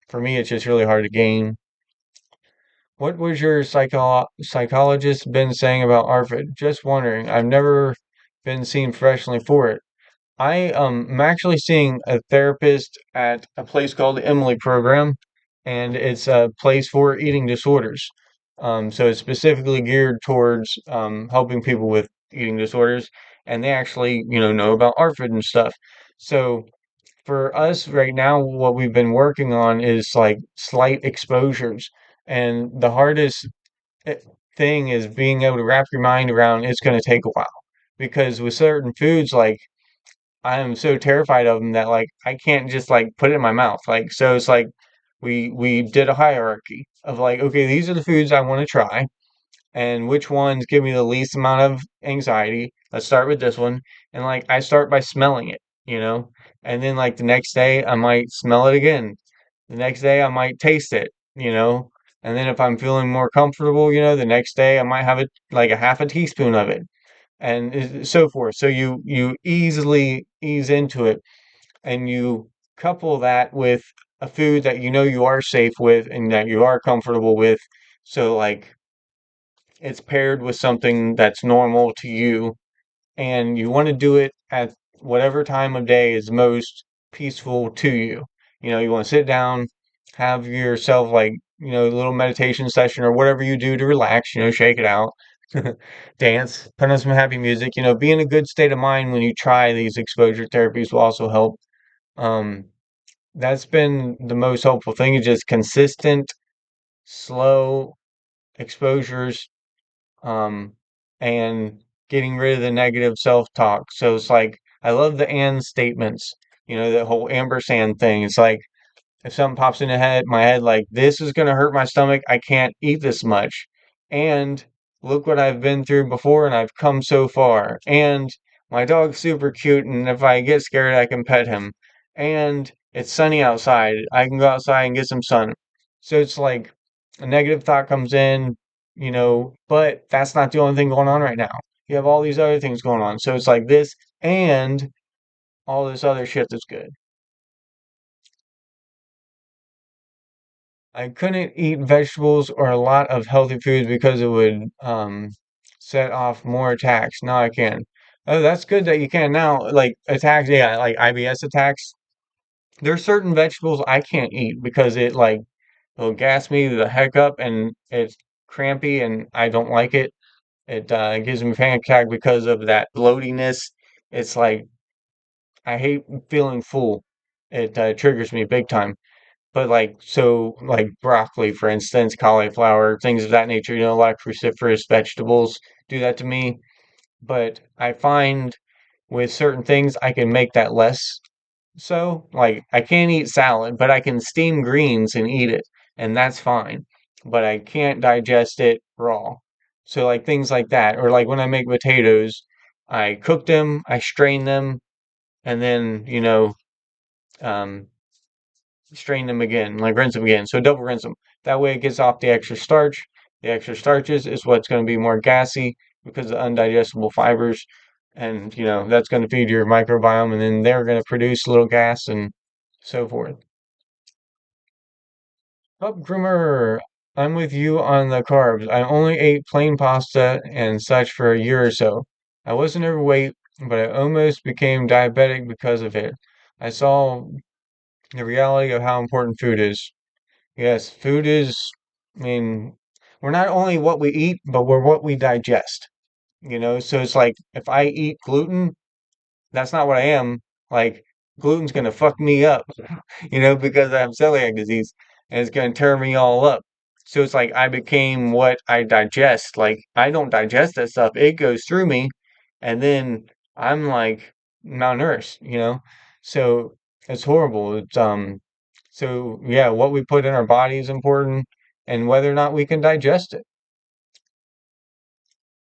for me, it's just really hard to gain. What was your psychologist been saying about ARFID? Just wondering. I've never been seen professionally for it. I'm actually seeing a therapist at a place called the Emily Program, and it's a place for eating disorders. So it's specifically geared towards helping people with eating disorders, and they actually, know about ARFID and stuff. So for us right now, what we've been working on is like slight exposures, and the hardest eh, thing is being able to wrap your mind around it's going to take a while because with certain foods like I am so terrified of them that like I can't just like put it in my mouth. Like so it's like we did a hierarchy of like, okay, these are the foods I want to try and which ones give me the least amount of anxiety. Let's start with this one. And like I start by smelling it, And then like the next day I might smell it again. The next day I might taste it. And then if I'm feeling more comfortable, the next day I might have it like a half a teaspoon of it and so forth. So you easily ease into it and you couple that with a food that you know you are safe with and that you are comfortable with. So like it's paired with something that's normal to you and you want to do it at whatever time of day is most peaceful to you. You want to sit down, have yourself like, a little meditation session or whatever you do to relax, shake it out, dance, put on some happy music, be in a good state of mind when you try these exposure therapies will also help. Um, that's been the most helpful thing is just consistent, slow exposures um, and getting rid of the negative self-talk. So it's like I love the and statements, the whole ampersand thing. It's like if something pops in my head, like this is gonna hurt my stomach, I can't eat this much. And look what I've been through before, and I've come so far. And my dog's super cute, and if I get scared, I can pet him. And it's sunny outside. I can go outside and get some sun. So it's like a negative thought comes in, but that's not the only thing going on right now. You have all these other things going on. So it's like this and all this other shit that's good. I couldn't eat vegetables or a lot of healthy foods because it would set off more attacks. Now I can. Oh, that's good that you can now. Like attacks, yeah, like IBS attacks. There's certain vegetables I can't eat because it like will gas me the heck up and it's crampy and I don't like it. It gives me panic attack because of that bloatiness. It's like I hate feeling full. It triggers me big time. But like so like broccoli, for instance, cauliflower, things of that nature, a lot of cruciferous vegetables do that to me. But I find with certain things I can make that less so. Like I can't eat salad, but I can steam greens and eat it, and that's fine. But I can't digest it raw. So like things like that. Or like when I make potatoes, I cook them, I strain them, and then, um strain them again, like rinse them again. So double rinse them. That way it gets off the extra starch. The extra starches is what's going to be more gassy because of undigestible fibers. And, that's going to feed your microbiome and then they're going to produce little gas and so forth. Up, Groomer, I'm with you on the carbs. I only ate plain pasta and such for a year or so. I wasn't overweight, but I almost became diabetic because of it. I saw the reality of how important food is. Yes, food is, I mean, we're not only what we eat, but we're what we digest, So it's like if I eat gluten, that's not what I am. Like gluten's gonna fuck me up, because I have celiac disease and it's gonna tear me all up. So it's like I became what I digest. Like I don't digest that stuff. It goes through me and then I'm like malnourished. So it's horrible. So yeah, what we put in our body is important and whether or not we can digest it.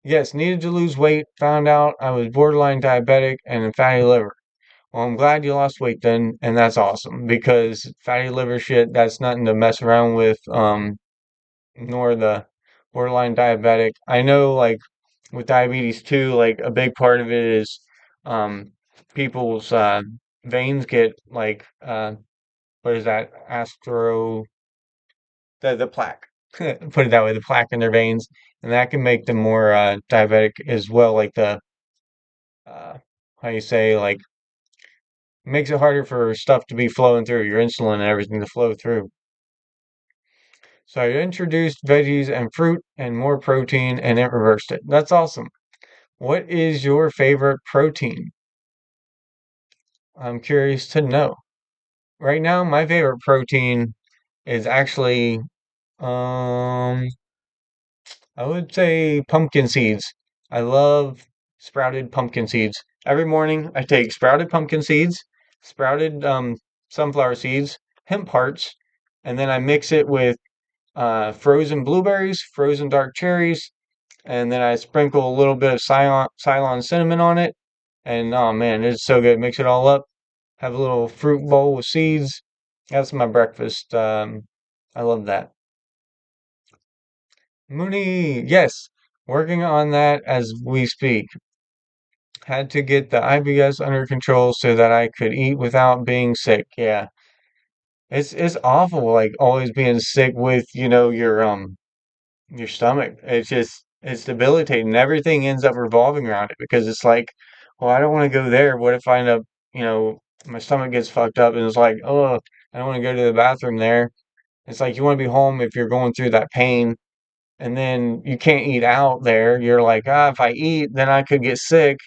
Yes, needed to lose weight, found out I was borderline diabetic and a fatty liver. Well, I'm glad you lost weight then, and that's awesome because fatty liver shit, that's nothing to mess around with, nor the borderline diabetic. I know like with diabetes too, like a big part of it is um people's veins get like what is that? Astro the plaque. Put it that way, the plaque in their veins, and that can make them more diabetic as well. Like the uh, how you say, like makes it harder for stuff to be flowing through your insulin and everything to flow through. So I introduced veggies and fruit and more protein, and it reversed it. That's awesome. What is your favorite protein? I'm curious to know. Right now, my favorite protein is actually um I would say pumpkin seeds. I love sprouted pumpkin seeds. Every morning I take sprouted pumpkin seeds, sprouted sunflower seeds, hemp hearts, and then I mix it with frozen blueberries, frozen dark cherries, and then I sprinkle a little bit of Ceylon cinnamon on it. And oh man, it's so good. Mix it all up. Have a little fruit bowl with seeds. That's my breakfast. I love that. Mooney, yes, working on that as we speak. Had to get the IBS under control so that I could eat without being sick. Yeah, it's awful, like always being sick with, your stomach. It's debilitating. Everything ends up revolving around it because it's like, well, I don't want to go there. What if I end up, my stomach gets fucked up and it's like, oh, I don't want to go to the bathroom there. It's like you want to be home if you're going through that pain and then you can't eat out there. You're like, if I eat, then I could get sick.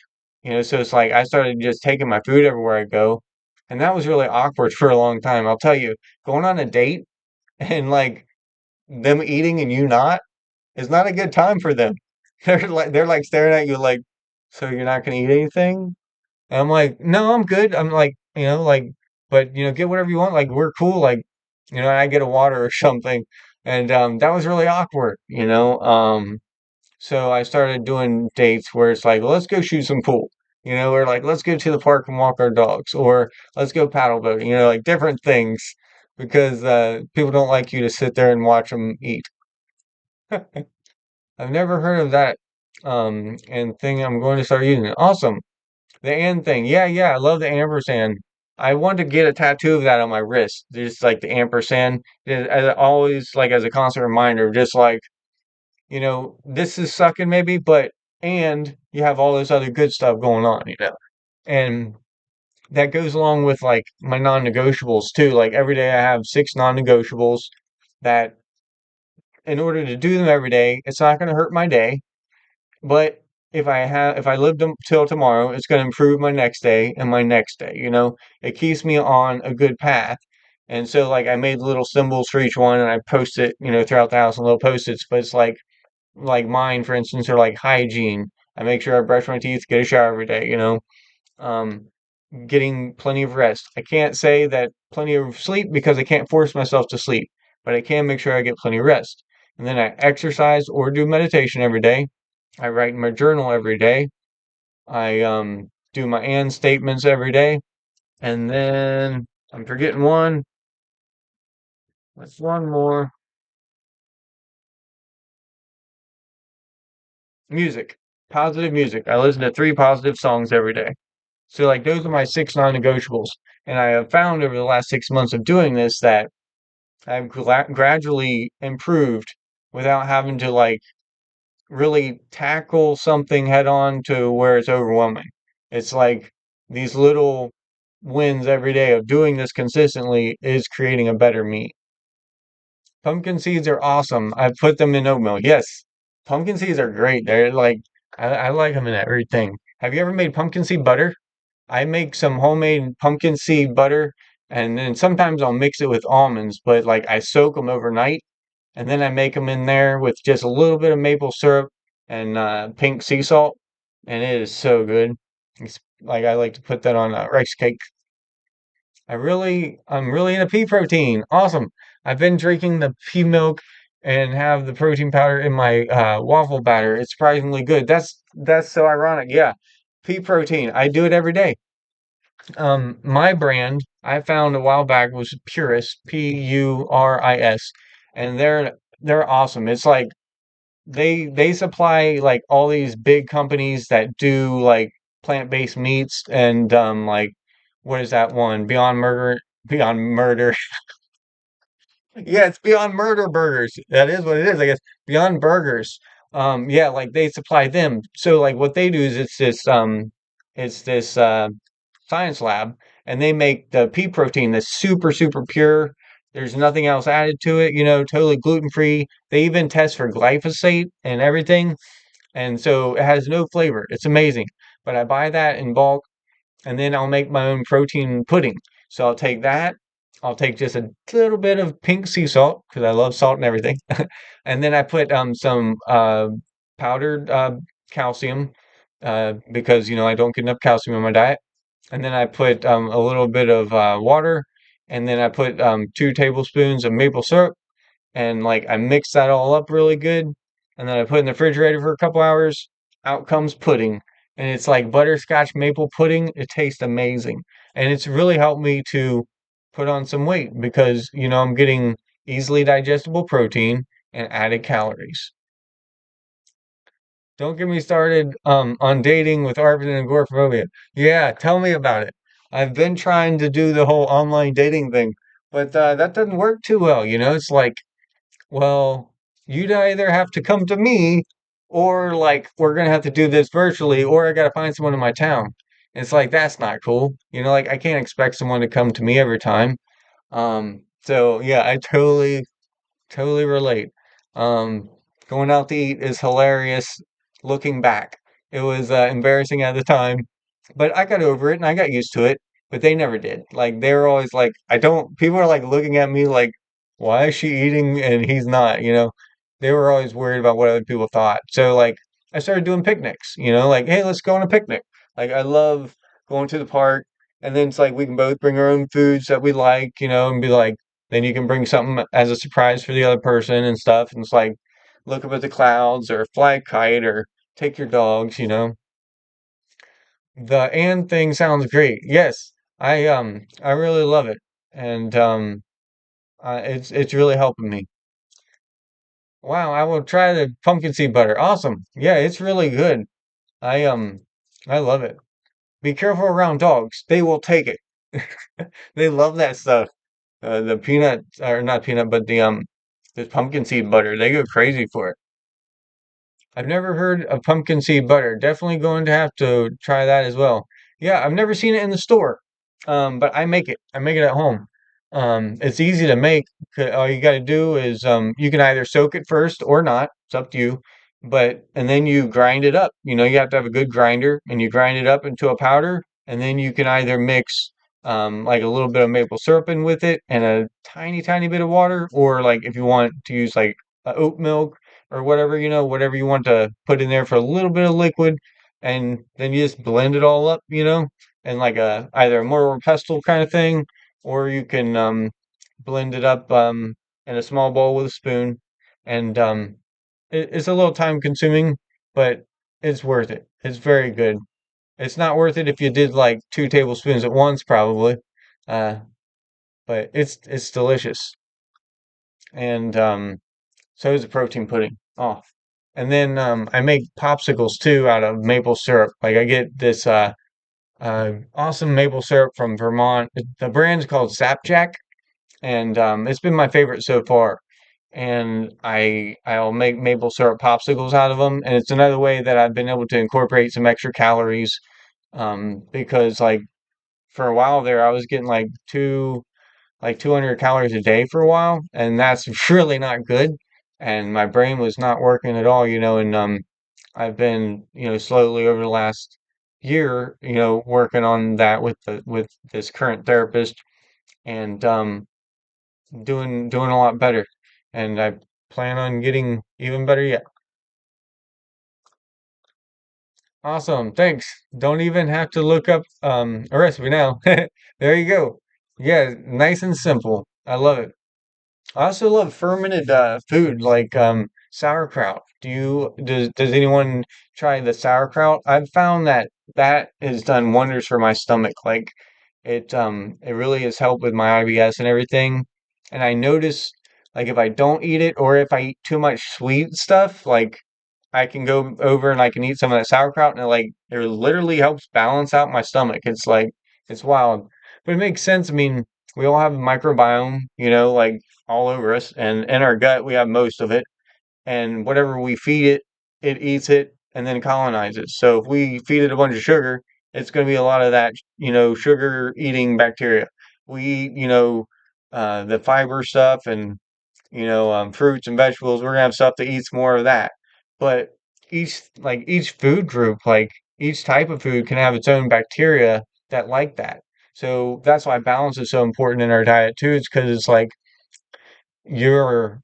So it's like I started just taking my food everywhere I go. And that was really awkward for a long time. I'll tell you, going on a date and like them eating and you not is not a good time for them. They're like staring at you like, so you're not gonna eat anything? And I'm like, no, I'm good. I'm like, but get whatever you want. Like we're cool. Like, and I get a water or something. And that was really awkward. So I started doing dates where it's like, well, let's go shoot some pool. Or like let's go to the park and walk our dogs, or let's go paddle boating. Like different things because people don't like you to sit there and watch them eat. I've never heard of that and thing. I'm going to start using it. Awesome. The and thing. Yeah, yeah, I love the ampersand. I want to get a tattoo of that on my wrist. Just like the ampersand. As always, like as a constant reminder, just like, this is sucking maybe, but and you have all this other good stuff going on. And that goes along with like my non-negotiables too. Like every day I have six non-negotiables that in order to do them every day, it's not going to hurt my day. But if I live till tomorrow, it's going to improve my next day and my next day. It keeps me on a good path. And so like I made little symbols for each one and I post it, throughout the house in little post-its, but it's like mine, for instance, are like hygiene. I make sure I brush my teeth, get a shower every day. Um, Getting plenty of rest. I can't say that plenty of sleep because I can't force myself to sleep, but I can make sure I get plenty of rest. And then I exercise or do meditation every day. I write in my journal every day. I do my and statements every day. And then I'm forgetting one. What's one more? Music. Positive music. I listen to three positive songs every day. So like those are my six non-negotiables. And I have found over the last 6 months of doing this that I've gradually improved without having to like really tackle something head on to where it's overwhelming. It's like these little wins every day of doing this consistently is creating a better me. Pumpkin seeds are awesome. I put them in oatmeal. Yes, pumpkin seeds are great. They're like, I like them in everything. Have you ever made pumpkin seed butter? I make some homemade pumpkin seed butter and then sometimes I'll mix it with almonds, but like I soak them overnight and then I make them in there with just a little bit of maple syrup and pink sea salt, and it is so good. It's like I like to put that on a rice cake. I'm really into pea protein. Awesome. I've been drinking the pea milk and have the protein powder in my waffle batter. It's surprisingly good. That's so ironic. Yeah, pea protein. I do it every day. My brand I found a while back was Puris, Puris, and they're awesome. It's like they supply like all these big companies that do like plant-based meats and like what is that one? Beyond Murder. Yeah, it's Beyond Murder Burgers. That is what it is, I guess. Beyond Burgers. Yeah, like they supply them. So like what they do is it's this science lab and they make the pea protein that's super, super pure. There's nothing else added to it, totally gluten free. They even test for glyphosate and everything. And so it has no flavor. It's amazing. But I buy that in bulk and then I'll make my own protein pudding. So I'll take that. I'll take just a little bit of pink sea salt because I love salt and everything. And then I put some powdered calcium because I don't get enough calcium in my diet. And then I put a little bit of water, and then I put 2 tablespoons of maple syrup, and like I mix that all up really good, and then I put it in the refrigerator for a couple hours. Out comes pudding, and it's like butterscotch maple pudding. It tastes amazing, and it's really helped me to put on some weight because I'm getting easily digestible protein and added calories. Don't get me started on dating with ARFID and agoraphobia. Yeah, tell me about it. I've been trying to do the whole online dating thing, but that doesn't work too well. It's like, well, you'd either have to come to me or like we're gonna have to do this virtually or I gotta find someone in my town. It's like that's not cool. Like I can't expect someone to come to me every time. So yeah, I totally relate. Um, Going out to eat is hilarious looking back. It was embarrassing at the time, but I got over it and I got used to it. But they never did. Like they were always like, I don't. People are like looking at me like, why is she eating and he's not? They were always worried about what other people thought. So like, I started doing picnics. Like, hey, let's go on a picnic. Like I love going to the park, and then it's like we can both bring our own foods that we like. And be like then you can bring something as a surprise for the other person and stuff. And it's like look up at the clouds or fly a kite or take your dogs. The and thing sounds great. Yes, I really love it. And it's really helping me. Wow, I will try the pumpkin seed butter. Awesome. Yeah, it's really good. I love it. Be careful around dogs. They will take it. They love that stuff. The peanut or not peanut, but the pumpkin seed butter. They go crazy for it. I've never heard of pumpkin seed butter. Definitely going to have to try that as well. Yeah, I've never seen it in the store. But I make it. I make it at home. It's easy to make. All you got to do is you can either soak it first or not. It's up to you. And then you grind it up. You have to have a good grinder, and you grind it up into a powder. And then you can either mix like a little bit of maple syrup in with it and a tiny, tiny bit of water, or like if you want to use like oat milk or whatever, whatever you want to put in there for a little bit of liquid, and then you just blend it all up, and like a either a mortar or pestle kind of thing, or you can blend it up in a small bowl with a spoon, and it's a little time consuming, but it's worth it. It's very good. It's not worth it if you did like 2 tablespoons at once, probably, uh, but it's delicious, and so is the protein pudding. Oh, and then I make popsicles too out of maple syrup. Like I get this awesome maple syrup from Vermont. The brand's called Sapjack, and it's been my favorite so far. And I'll make maple syrup popsicles out of them, and it's another way that I've been able to incorporate some extra calories. Because like for a while there, I was getting like 200 calories a day for a while, and that's really not good. And my brain was not working at all, and I've been, slowly over the last year, working on that with this current therapist and doing a lot better. And I plan on getting even better yet. Awesome. Thanks. Don't even have to look up a recipe now. There you go. Yeah, nice and simple. I love it. I also love fermented food like sauerkraut. Does anyone try the sauerkraut? I've found that that has done wonders for my stomach. Like it really has helped with my IBS and everything. And I notice Like if I don't eat it or if I eat too much sweet stuff, like I can go over and I can eat some of that sauerkraut and it literally helps balance out my stomach. It's like it's wild. But it makes sense. I mean, we all have a microbiome, like all over us and in our gut we have most of it. And whatever we feed it, it eats it and then colonizes. So if we feed it a bunch of sugar, it's going to be a lot of that, sugar eating bacteria. We eat, the fiber stuff and fruits and vegetables. We're gonna have stuff that eats more of that. But each food group, like each type of food can have its own bacteria that like that. So that's why balance is so important in our diet too. It's because it's like you're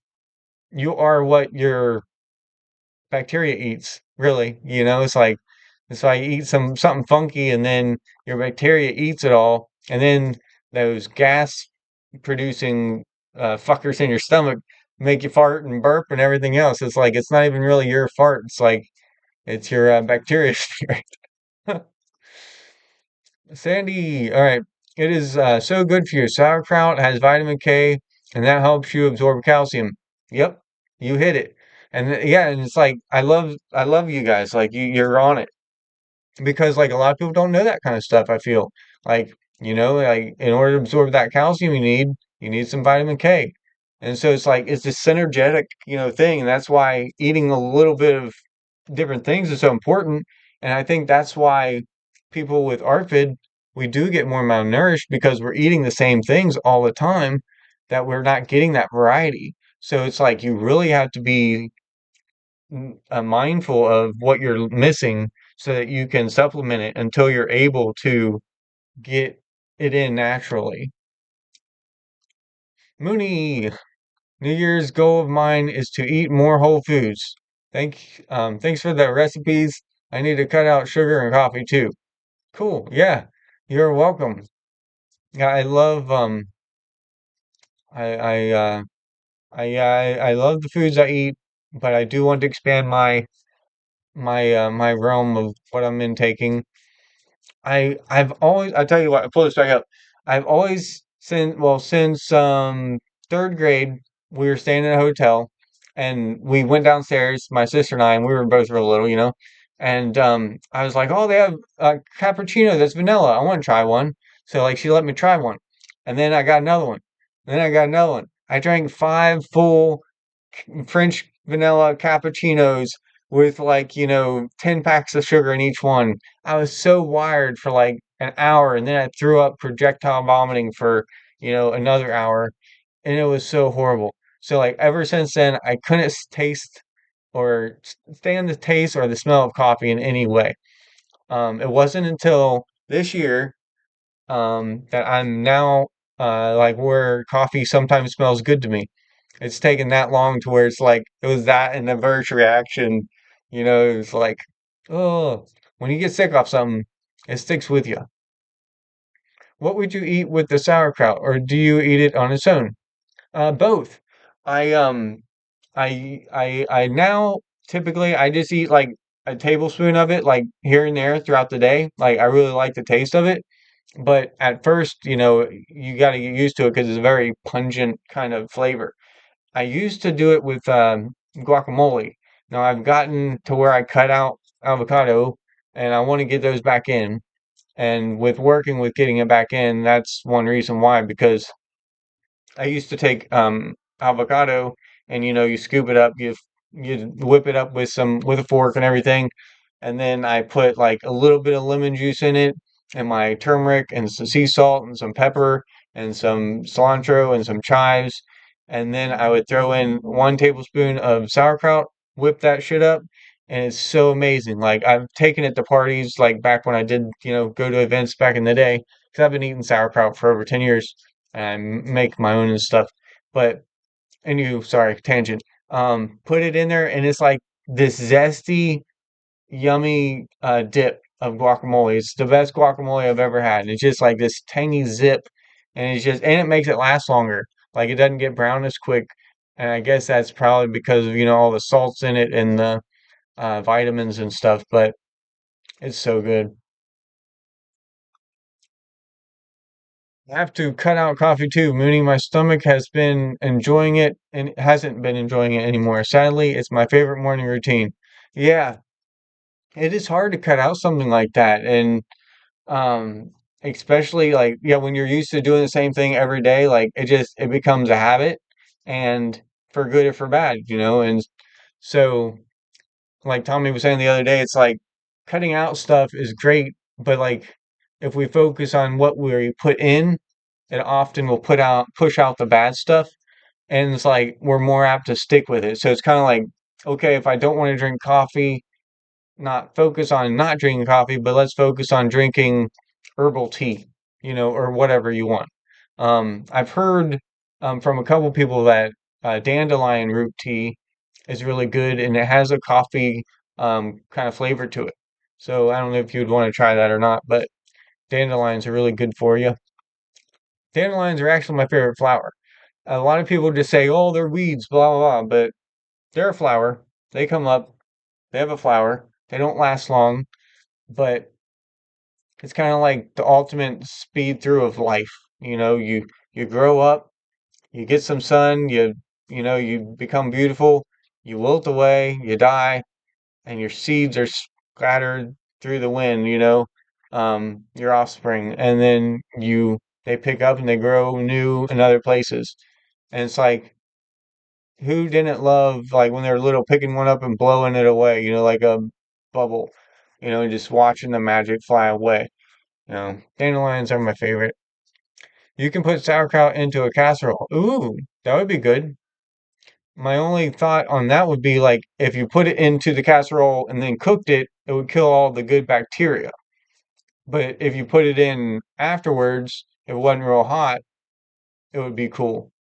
you are what your bacteria eats, really. It's like you eat something funky and then your bacteria eats it all, and then those gas producing fuckers in your stomach make you fart and burp and everything else. It's like it's not even really your fart. It's like it's your bacteria spirit. Sandy, all right. It is so good for you. Sauerkraut has vitamin K, and that helps you absorb calcium. Yep, you hit it. And yeah, and it's like I love you guys. Like you're on it because like a lot of people don't know that kind of stuff. I feel like like in order to absorb that calcium you need some vitamin K, and so it's like it's this synergetic thing, and that's why eating a little bit of different things is so important. And I think that's why people with ARFID we do get more malnourished because we're eating the same things all the time that we're not getting that variety. So it's like you really have to be mindful of what you're missing so that you can supplement it until you're able to get it in naturally. Mooney, New Year's goal of mine is to eat more whole foods. Thanks for the recipes. I need to cut out sugar and coffee too. Cool. Yeah, you're welcome. Yeah, I love I I love the foods I eat, but I do want to expand my realm of what I'm intaking. I've always I tell you what, I pull this back up. I've always since third grade we were staying in a hotel and we went downstairs, my sister and I, and we were both real little, and I was like, oh, they have cappuccino that's vanilla. I want to try one. So like she let me try one. And then I got another one. And then I got another one. I drank five full French vanilla cappuccinos with like, 10 packs of sugar in each one. I was so wired for like an hour and then I threw up projectile vomiting for, another hour and it was so horrible. So like ever since then, I couldn't taste or stand the taste or the smell of coffee in any way. It wasn't until this year that I'm now like where coffee sometimes smells good to me. It's taken that long to where it's like it was that an adverse reaction. It's like, oh, when you get sick off something, it sticks with you. What would you eat with the sauerkraut, or do you eat it on its own? Both. I I now typically I just eat like a tablespoon of it, like here and there throughout the day. Like I really like the taste of it. But at first, you got to get used to it because it's a very pungent kind of flavor. I used to do it with guacamole. Now I've gotten to where I cut out avocado and I want to get those back in. And with working with getting it back in, that's one reason why, because I used to take avocado and you scoop it up, you whip it up with with a fork and everything, and then I put like a little bit of lemon juice in it and my turmeric and some sea salt and some pepper and some cilantro and some chives, and then I would throw in 1 tablespoon of sauerkraut, whip that shit up, and it's so amazing. Like I've taken it to parties like back when I did, go to events back in the day, because I've been eating sauerkraut for over 10 years and I make my own and stuff. But sorry, tangent. Put it in there, and it's like this zesty, yummy dip of guacamole. It's the best guacamole I've ever had. It's just like this tangy zip, and it makes it last longer. Like it doesn't get brown as quick, and I guess that's probably because of all the salts in it and the vitamins and stuff. But it's so good. I have to cut out coffee too, meaning my stomach has been enjoying it and hasn't been enjoying it anymore. Sadly, it's my favorite morning routine. Yeah, it is hard to cut out something like that. And um, especially like, yeah, when you're used to doing the same thing every day, like it becomes a habit and for good or for bad, you know? And so, like Tommy was saying the other day, it's like cutting out stuff is great, but like if we focus on what we put in, it often will push out the bad stuff. And it's like we're more apt to stick with it. So it's kind of like, okay, if I don't want to drink coffee, not focus on not drinking coffee, but let's focus on drinking herbal tea, you know, or whatever you want. I've heard from a couple people that dandelion root tea is really good and it has a coffee kind of flavor to it. So I don't know if you'd want to try that or not, but dandelions are really good for you. Dandelions are actually my favorite flower. A lot of people just say, oh, they're weeds, blah, blah, blah, but they're a flower. They come up, they have a flower. They don't last long, but it's kind of like the ultimate speed through of life. You know, you grow up, you get some sun, you know, you become beautiful, you wilt away, you die, and your seeds are scattered through the wind, you know, your offspring, and then they pick up and they grow new in other places. And it's like, who didn't love like when they were little picking one up and blowing it away, you know, like a bubble, you know, and just watching the magic fly away. You know, dandelions are my favorite. You can put sauerkraut into a casserole. Ooh, that would be good. My only thought on that would be like if you put it into the casserole and then cooked it, it would kill all the good bacteria. But if you put it in afterwards, if it wasn't real hot, it would be cool.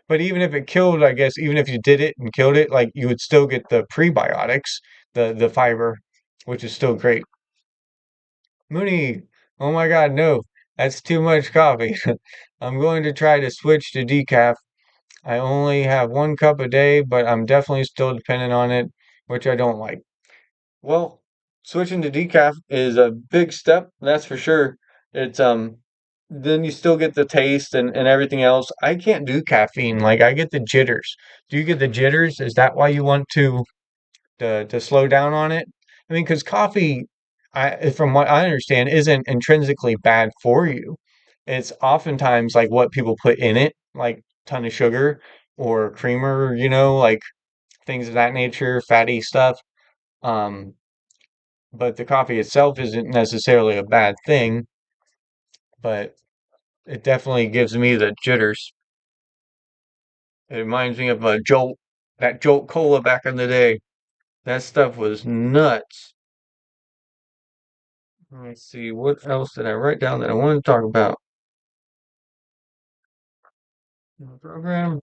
But even if it killed, I guess, even if you did it and killed it, like you would still get the prebiotics, the fiber, which is still great. Mooney, oh my God, no, that's too much coffee. I'm going to try to switch to decaf. I only have 1 cup a day, but I'm definitely still dependent on it, which I don't like. Well, switching to decaf is a big step, that's for sure. It's then you still get the taste and everything else. I can't do caffeine. Like I get the jitters. Do you get the jitters? Is that why you want to slow down on it? I mean, because coffee, from what I understand, isn't intrinsically bad for you. It's oftentimes like what people put in it, like ton of sugar or creamer, you know, like things of that nature, fatty stuff. Um, but the coffee itself isn't necessarily a bad thing, but it definitely gives me the jitters. It reminds me of a Jolt, that Jolt Cola back in the day. That stuff was nuts. Let's see, what else did I write down that I wanted to talk about? Program,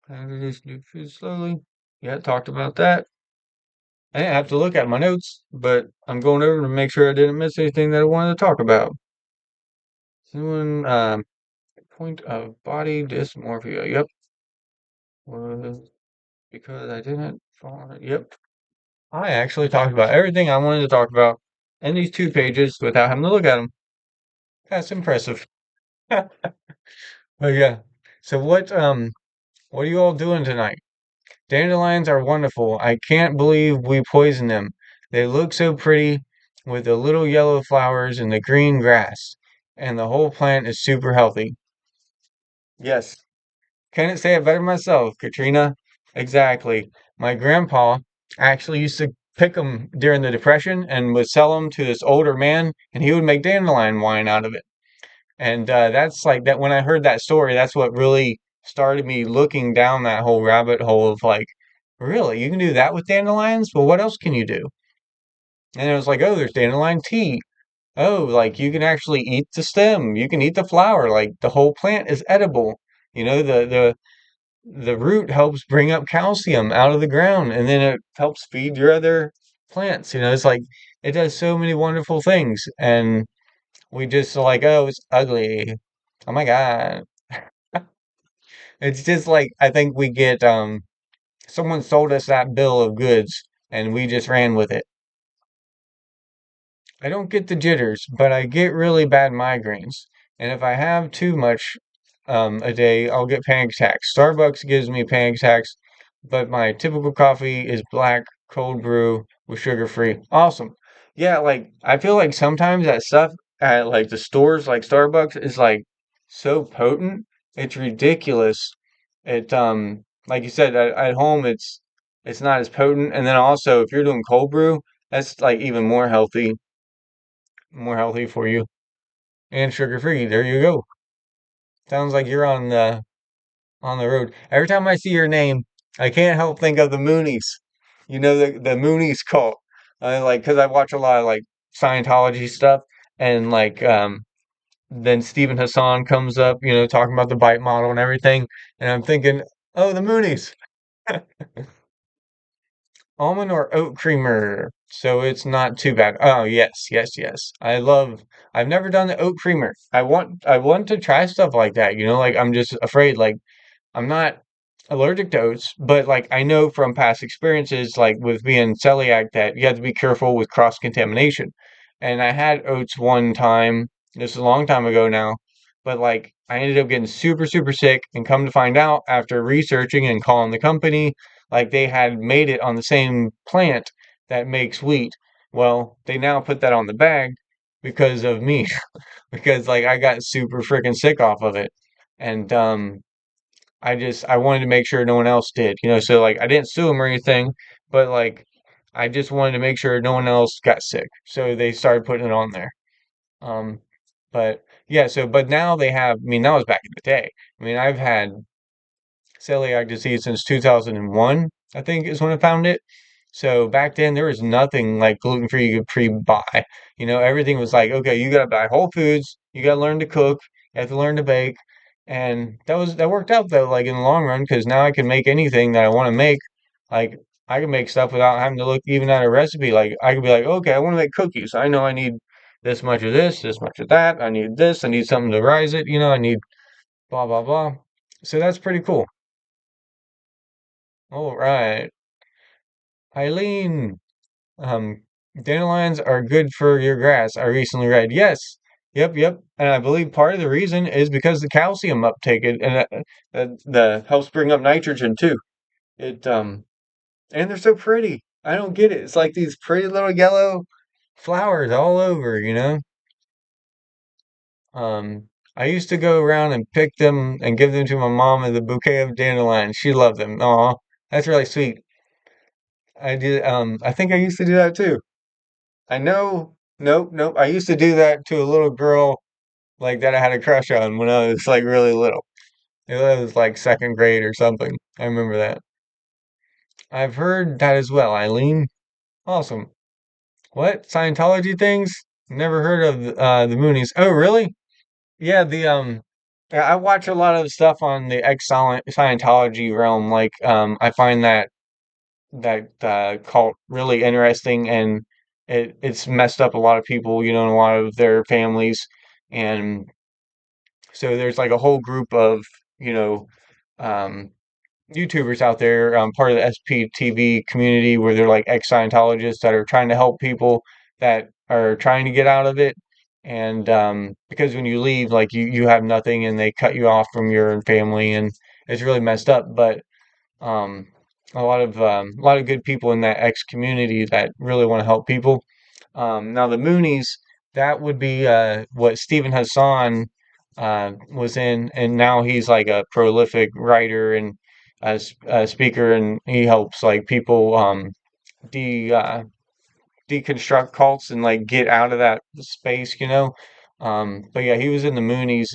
introduce new food slowly. Yeah, talked about that. I didn't have to look at my notes, but I'm going over to make sure I didn't miss anything that I wanted to talk about. Someone, point of body dysmorphia. Yep, was because I didn't follow it. Yep. I actually talked about everything I wanted to talk about in these 2 pages without having to look at them. That's impressive. But yeah. So what are you all doing tonight? Dandelions are wonderful. I can't believe we poisoned them. They look so pretty with the little yellow flowers and the green grass. And the whole plant is super healthy. Yes. Couldn't say it better myself, Katrina. Exactly. My grandpa actually used to pick them during the Depression and would sell them to this older man, and he would make dandelion wine out of it. And that's like that. When I heard that story, that's what really started me looking down that whole rabbit hole of like, really, you can do that with dandelions? Well, what else can you do? And it was like, oh, there's dandelion tea. Oh, like you can actually eat the stem. You can eat the flower. Like the whole plant is edible. You know, the root helps bring up calcium out of the ground and then it helps feed your other plants. You know, it's like it does so many wonderful things. And we just are like, oh, it's ugly. Oh my God. It's just like I think we get someone sold us that bill of goods and we just ran with it. I don't get the jitters, but I get really bad migraines. And if I have too much a day, I'll get panic attacks. Starbucks gives me panic attacks, but my typical coffee is black, cold brew with sugar free. Awesome. Yeah, like I feel like sometimes that stuff at like the stores like Starbucks is like so potent. It's ridiculous. It like you said at home it's not as potent. And then also if you're doing cold brew, that's like even more healthy for you and sugar free. There you go. Sounds like you're on the road. Every time I see your name, I can't help think of the Moonies. You know the Moonies cult. I like because I watch a lot of like Scientology stuff and like then Stephen Hassan comes up, talking about the bite model and everything, and I'm thinking, oh, the Moonies. Almond or oat creamer, so it's not too bad. Oh, yes, yes, yes. I've never done the oat creamer. I want to try stuff like that, like I'm just afraid, like I'm not allergic to oats, but like I know from past experiences, like with being celiac, that you have to be careful with cross contamination. And I had oats one time, this is a long time ago now, but like I ended up getting super, super sick. And come to find out after researching and calling the company, like they had made it on the same plant that makes wheat. Well, they now put that on the bag because of me, because like I got super freaking sick off of it. And I wanted to make sure no one else did, so like I didn't sue them or anything, but like I just wanted to make sure no one else got sick. So they started putting it on there. Um, but yeah, but now they have, I mean, that was back in the day. I mean, I've had celiac disease since 2001, I think is when I found it. So back then there was nothing like gluten free you could pre-buy. Everything was like, okay, you gotta buy whole foods, you gotta learn to cook, you have to learn to bake. And that worked out though, like in the long run, because now I can make anything that I want to make. Like I can make stuff without having to look even at a recipe. Like I could be like, okay, I want to make cookies. I know I need this much of this much of that. I need this, I need something to rise it, I need blah blah blah. So that's pretty cool. All right. Eileen, um, dandelions are good for your grass, I recently read. Yes. Yep, yep. And I believe part of the reason is because the calcium uptake the helps bring up nitrogen too. It and they're so pretty. I don't get it. It's like these pretty little yellow flowers all over. I used to go around and pick them and give them to my mom as a bouquet of dandelions. She loved them. Aw, that's really sweet. I think I used to do that too. I know. Nope, nope. I used to do that to a little girl like that I had a crush on when I was like really little. It was like second grade or something. I remember that. I've heard that as well, Eileen. Awesome. What? Scientology things? Never heard of the Moonies. Oh, really? Yeah, yeah, I watch a lot of stuff on the Scientology realm. Like I find that cult really interesting, and it's messed up a lot of people, and a lot of their families. And so there's like a whole group of, you know, um, YouTubers out there, part of the SPTV community, where they're like ex-Scientologists that are trying to help people that are trying to get out of it. And because when you leave, like you have nothing, and they cut you off from your family, and it's really messed up. But um, a lot of good people in that X community that really want to help people. Now the Moonies, that would be what Stephen Hassan was in, and now he's like a prolific writer and a speaker, and he helps like people de deconstruct cults and like get out of that space. But yeah, he was in the Moonies.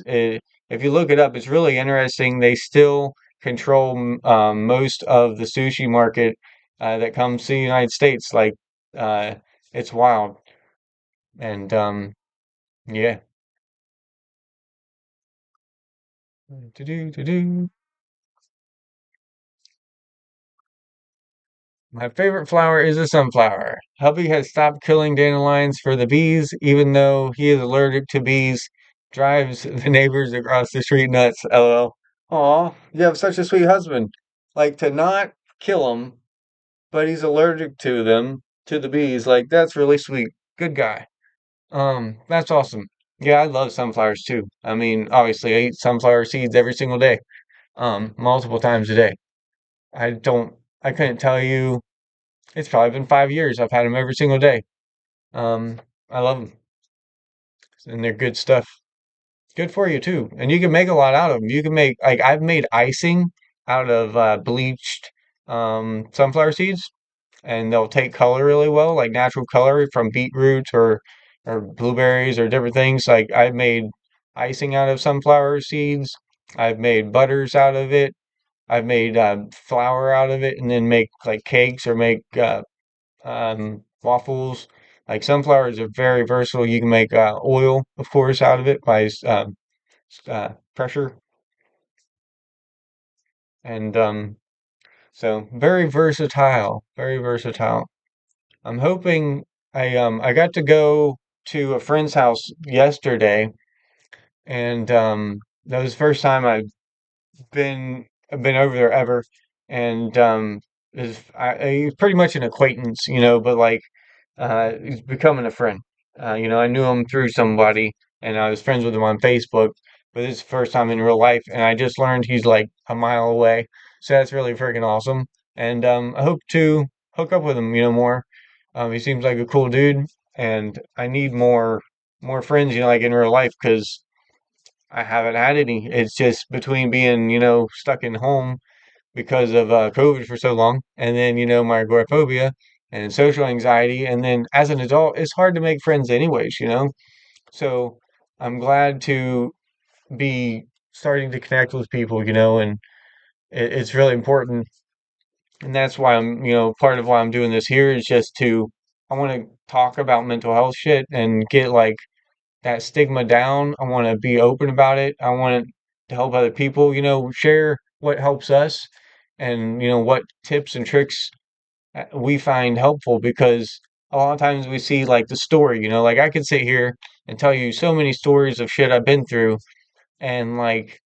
If you look it up, it's really interesting. They still control most of the sushi market that comes to the United States. Like, uh, it's wild. And yeah. Do-do-do-do. My favorite flower is a sunflower. Hubby has stopped killing dandelions for the bees, even though he is allergic to bees. Drives the neighbors across the street nuts. LOL. Aw, you have such a sweet husband. Like to not kill them, but he's allergic to them, to the bees. Like that's really sweet. Good guy. That's awesome. Yeah, I love sunflowers too. I mean, obviously I eat sunflower seeds every single day, multiple times a day. I don't, I couldn't tell you, it's probably been 5 years I've had them every single day. Um, I love them and they're good stuff. Good for you too. And you can make a lot out of them. You can make, like, I've made icing out of bleached sunflower seeds, and they'll take color really well, like natural color from beetroot or blueberries or different things. Like I've made icing out of sunflower seeds. I've made butters out of it. I've made flour out of it, and then make like cakes or make waffles. Like sunflowers are very versatile. You can make oil, of course, out of it by pressure, and so very versatile, very versatile. I'm hoping I got to go to a friend's house yesterday, and that was the first time I've been over there ever, and he's pretty much an acquaintance, but like he's becoming a friend. I knew him through somebody, and I was friends with him on Facebook, but this is the first time in real life, and I just learned he's like a mile away, so that's really freaking awesome. And I hope to hook up with him, more. He seems like a cool dude, and I need more friends, like in real life, because I haven't had any. It's just between being, stuck in home because of COVID for so long, and then my agoraphobia and social anxiety, and then as an adult, it's hard to make friends anyways. So I'm glad to be starting to connect with people, and it's really important, and that's why part of why I'm doing this here is just to I want to talk about mental health shit and get like that stigma down. I want to be open about it. I want to help other people, share what helps us and, what tips and tricks we find helpful because a lot of times we see like the story, like I could sit here and tell you so many stories of shit I've been through and like,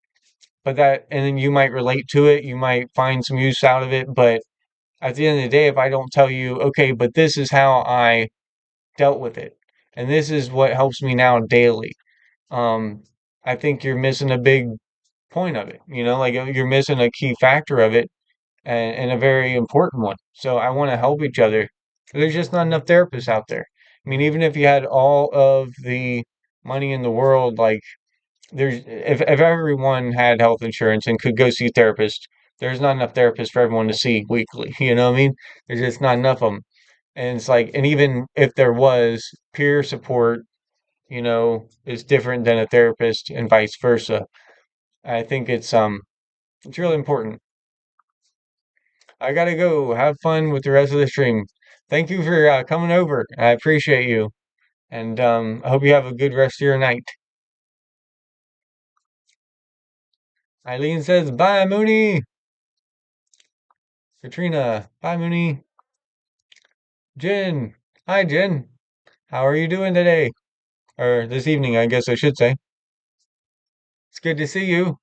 and then you might relate to it, you might find some use out of it. But at the end of the day, if I don't tell you, okay, but this is how I dealt with it and this is what helps me now daily, um, I think you're missing a big point of it. Like you're missing a key factor of it and a very important one. So I want to help each other. There's just not enough therapists out there. I mean, even if you had all of the money in the world, like if everyone had health insurance and could go see a therapist, there's not enough therapists for everyone to see weekly. You know what I mean? There's just not enough of them. And it's like, and even if there was peer support, is different than a therapist and vice versa. I think it's really important. I gotta go have fun with the rest of the stream. Thank you for coming over. I appreciate you, and I hope you have a good rest of your night. Eileen says bye, Mooney. Katrina, bye, Mooney. Jen, hi, Jen. How are you doing today? Or this evening, I guess I should say. It's good to see you.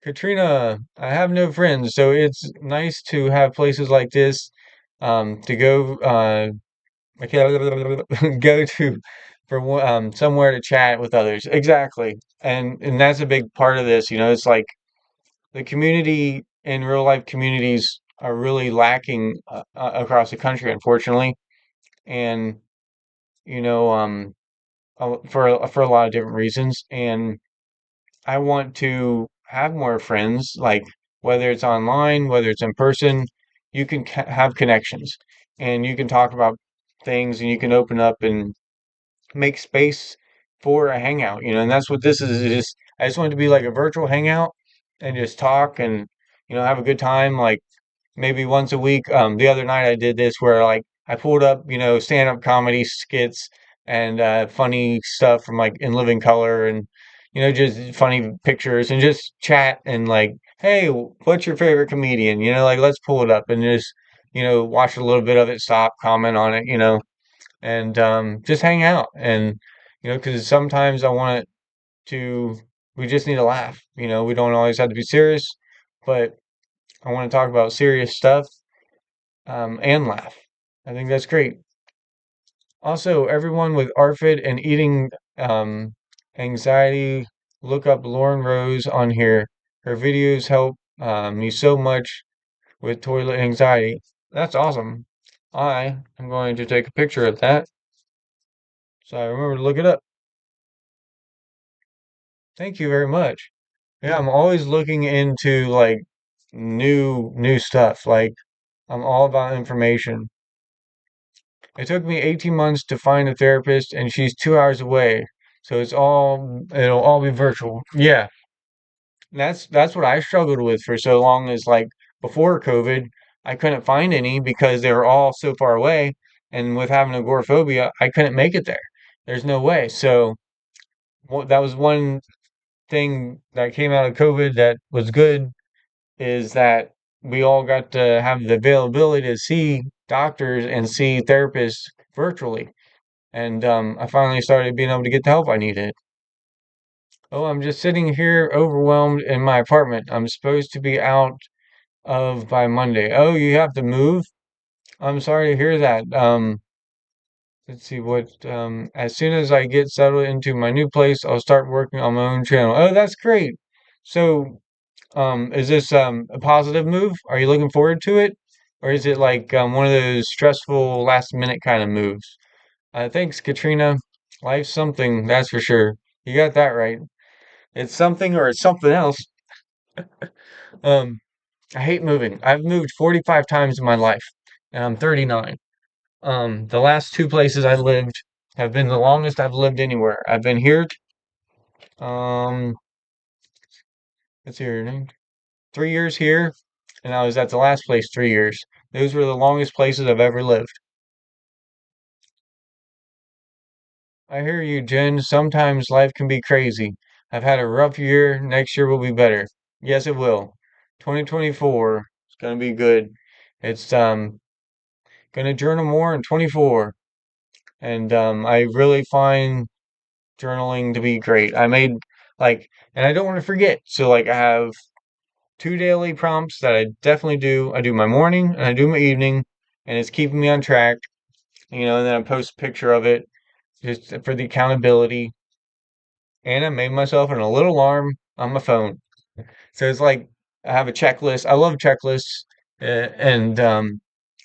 Katrina, I have no friends, so it's nice to have places like this to go go to for somewhere to chat with others. Exactly. And that's a big part of this, it's like the community in real life communities are really lacking across the country, unfortunately. And you know, for a lot of different reasons. And I want to have more friends, like whether it's online, whether it's in person, you can have connections and you can talk about things and you can open up and make space for a hangout, and that's what this is just I just want it to be like a virtual hangout and just talk and have a good time, like maybe once a week. The other night I did this where like I pulled up, stand-up comedy skits and funny stuff from like In Living Color and just funny pictures and just chat and like, hey, what's your favorite comedian? Like let's pull it up and just watch a little bit of it, stop, comment on it, and just hang out. And because sometimes I want it to, we just need to laugh. We don't always have to be serious, but I want to talk about serious stuff and laugh. I think that's great. Also, everyone with ARFID and eating um, anxiety, look up Lauren Rose on here. Her videos help me so much with toilet anxiety. That's awesome. I am going to take a picture of that so I remember to look it up. Thank you very much. Yeah, I'm always looking into like new stuff. Like I'm all about information. It took me 18 months to find a therapist and she's 2 hours away. So it'll all be virtual. Yeah. That's what I struggled with for so long is like before COVID, I couldn't find any because they were all so far away. And with having agoraphobia, I couldn't make it there. There's no way. So that was one thing that came out of COVID that was good is that we all got to have the availability to see doctors and see therapists virtually. And I finally started being able to get the help I needed. Oh, I'm just sitting here overwhelmed in my apartment. I'm supposed to be out of by Monday. Oh, you have to move? I'm sorry to hear that. Let's see as soon as I get settled into my new place, I'll start working on my own channel. Oh, that's great. So, is this a positive move? Are you looking forward to it? Or is it like one of those stressful last minute kind of moves? Thanks, Katrina. Life's something, that's for sure. You got that right. It's something or it's something else. Um, I hate moving. I've moved 45 times in my life, and I'm 39. The last two places I lived have been the longest I've lived anywhere. I've been here, um, let's see here, 3 years here, and I was at the last place 3 years. Those were the longest places I've ever lived. I hear you, Jen. Sometimes life can be crazy. I've had a rough year. Next year will be better. Yes, it will. 2024 is gonna be good. It's gonna journal more in 24, and I really find journaling to be great. I made like, and I don't want to forget. So like, I have two daily prompts that I definitely do. I do my morning and I do my evening, and it's keeping me on track. And then I post a picture of it just for the accountability. And I made myself an a little alarm on my phone. So it's like I have a checklist. I love checklists, and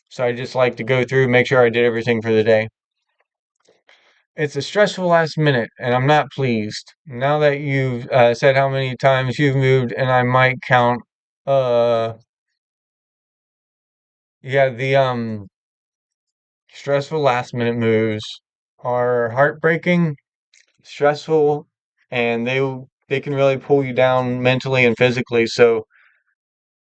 so I just like to go through, make sure I did everything for the day. It's a stressful last minute, and I'm not pleased. Now that you've said how many times you've moved, and I might count, uh, yeah, the stressful last minute moves are heartbreaking, stressful, and they can really pull you down mentally and physically. So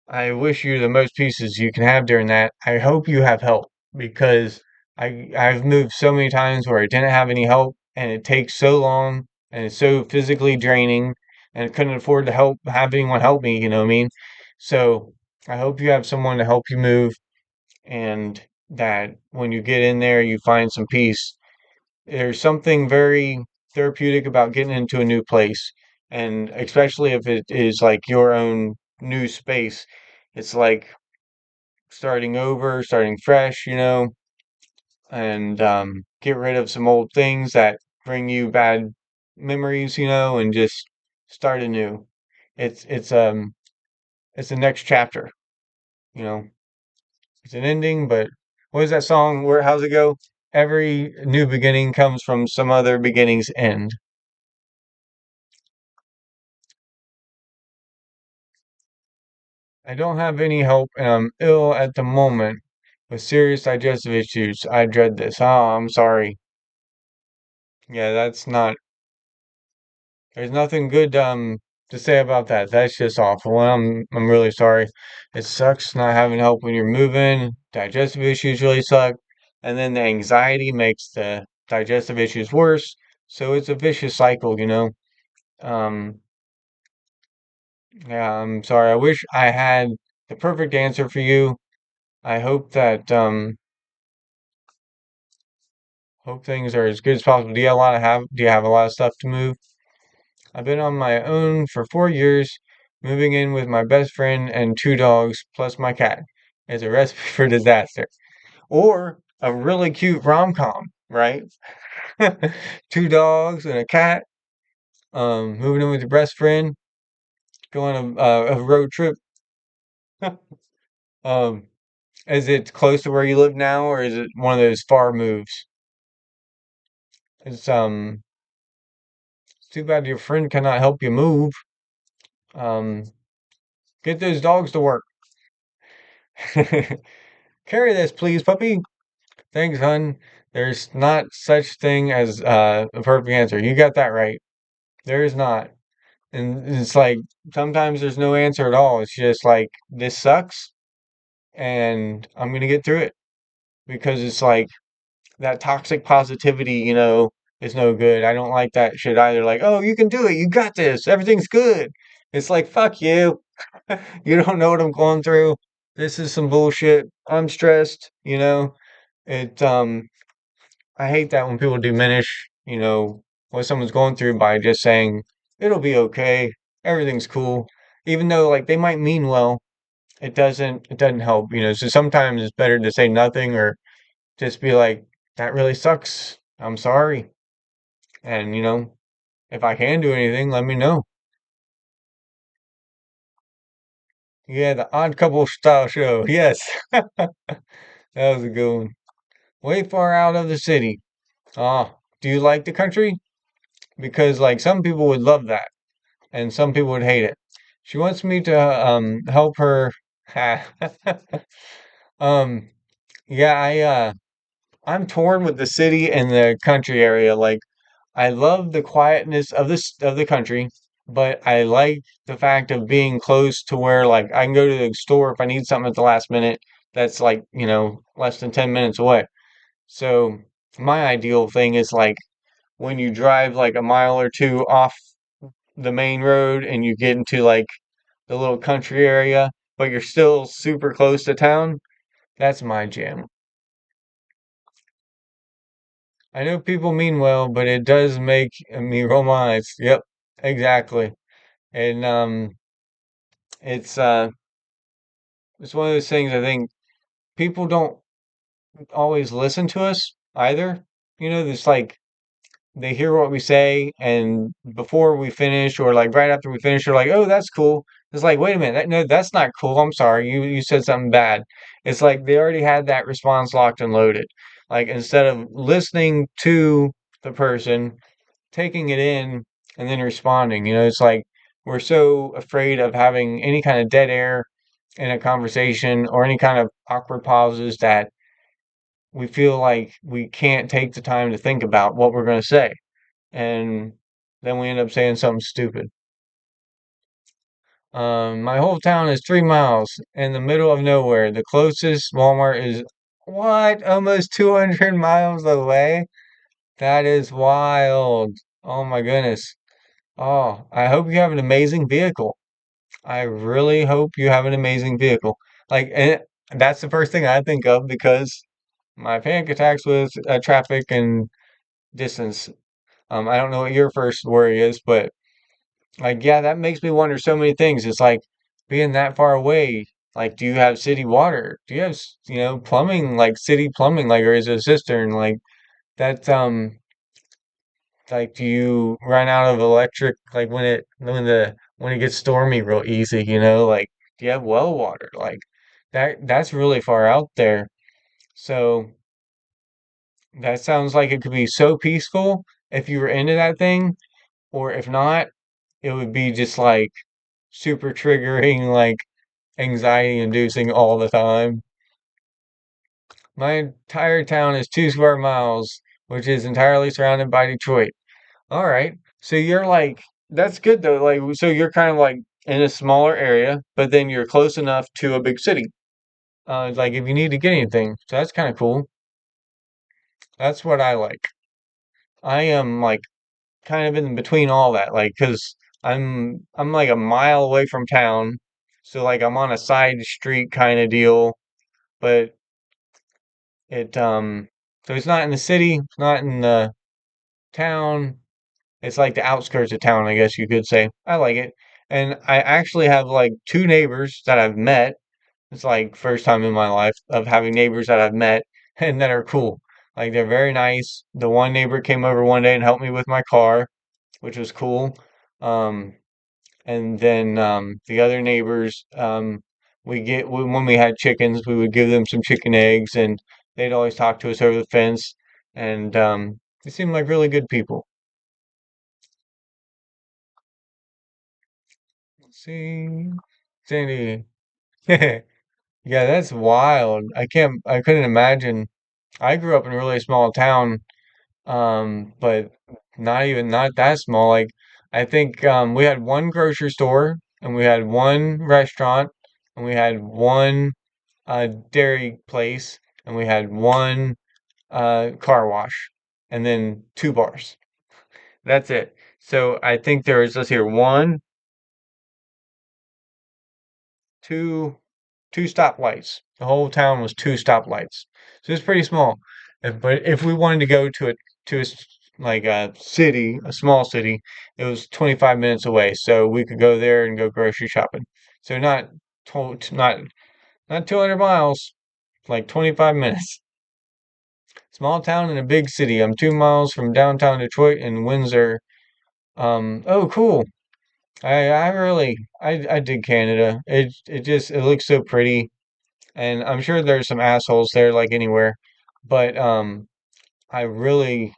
I wish you the most pieces you can have during that. I hope you have help because I've moved so many times where I didn't have any help and it takes so long and it's so physically draining and I couldn't afford to have anyone help me, you know what I mean? So I hope you have someone to help you move and that when you get in there you find some peace. There's something very therapeutic about getting into a new place, and especially if it is like your own new space. It's like starting over, starting fresh, and get rid of some old things that bring you bad memories, and just start anew. It's it's the next chapter, you know. It's an ending, but what is that song? How's it go? Every new beginning comes from some other beginning's end. I don't have any help and I'm ill at the moment with serious digestive issues. I dread this. Oh, I'm sorry. Yeah, there's nothing good to say about that. That's just awful. And I'm really sorry. It sucks not having help when you're moving. Digestive issues really suck. And then the anxiety makes the digestive issues worse. So it's a vicious cycle. Um, yeah, I'm sorry. I wish I had the perfect answer for you. I hope things are as good as possible. Do you have a lot of stuff to move? I've been on my own for 4 years, moving in with my best friend and two dogs plus my cat. It's a recipe for disaster. Or a really cute rom-com. right? Two dogs and a cat. Moving in with your best friend, going on a road trip. Um, is it close to where you live now, or is it one of those far moves? It's too bad your friend cannot help you move. Um, get those dogs to work. Carry this, please, puppy. Thanks, hun. There's not such thing as a perfect answer. You got that right. There is not. And it's like sometimes there's no answer at all. It's just like this sucks and I'm gonna get through it because it's like that toxic positivity, is no good. I don't like that shit either. Like, oh, you can do it. You got this. Everything's good. It's like, fuck you. You don't know what I'm going through. This is some bullshit. I'm stressed, It I hate that when people diminish, what someone's going through by just saying it'll be okay, everything's cool, even though like they might mean well. It doesn't help, So sometimes it's better to say nothing or just be like, that really sucks. I'm sorry. And if I can do anything, let me know. Yeah, the Odd Couple style show. Yes, that was a good one. Way far out of the city. Ah, do you like the country? Because like some people would love that. And some people would hate it. She wants me to help her. um yeah, I'm torn with the city and the country area. Like I love the quietness of the country, but I like the fact of being close to where like I can go to the store if I need something at the last minute that's like, less than 10 minutes away. So my ideal thing is like when you drive like a mile or two off the main road and you get into like the little country area, but you're still super close to town, that's my jam. I know people mean well, but it does make me roll my eyes. Yep, exactly. And it's uh, it's one of those things I think people don't always listen to us either. It's like they hear what we say, and before we finish, or like right after we finish, they're like, "Oh, that's cool." It's like, wait a minute, no, that's not cool. I'm sorry, you said something bad. It's like they already had that response locked and loaded. Like instead of listening to the person, taking it in, and then responding. It's like we're so afraid of having any kind of dead air in a conversation or any kind of awkward pauses that we feel like we can't take the time to think about what we're going to say and then we end up saying something stupid. My whole town is 3 miles in the middle of nowhere. The closest Walmart is what? Almost 200 miles away? That is wild. Oh my goodness. Oh, I hope you have an amazing vehicle. I really hope you have an amazing vehicle. Like, and that's the first thing I think of because my panic attacks with traffic and distance. I don't know what your first worry is, but like, yeah, that makes me wonder so many things. It's like being that far away. Like, do you have city water? Do you have, plumbing, like city plumbing, like, or is it a cistern? Like that, like, do you run out of electric, like when it gets stormy real easy, like, do you have well water? Like that's really far out there. So that sounds like it could be so peaceful if you were into that thing, or if not, it would be just like super triggering, like anxiety inducing all the time. My entire town is 2 square miles, which is entirely surrounded by Detroit. All right. So you're like, that's good though. Like, so you're kind of like in a smaller area, but then you're close enough to a big city. Like if you need to get anything. So that's kind of cool. That's what I like. I am like kind of in between all that, like, cause I'm like a mile away from town. So like I'm on a side street kind of deal, but It so it's not in the city, it's not in the town. It's like the outskirts of town, I guess you could say. I like it. And I actually have like two neighbors that I've met. It's like first time in my life of having neighbors that I've met and that are cool. Like they're very nice. The one neighbor came over one day and helped me with my car, which was cool. Um, and then the other neighbors, when we had chickens, we would give them some chicken eggs, and they'd always talk to us over the fence, and they seemed like really good people. Let's see, Sandy. Yeah, that's wild. I couldn't imagine. I grew up in a really small town, but not that small. Like, I think we had one grocery store, and we had one restaurant, and we had one dairy place, and we had one car wash, and then two bars. That's it. So I think there was, let's see here, one, two, two stoplights. The whole town was two stoplights. So it's pretty small. But if we wanted to go to like a city, a small city, it was 25 minutes away. So we could go there and go grocery shopping. So not 200 miles, like 25 minutes. Small town in a big city. I'm 2 miles from downtown Detroit and Windsor. Oh, cool. I really, I dig Canada. It looks so pretty. And I'm sure there's some assholes there like anywhere, but I really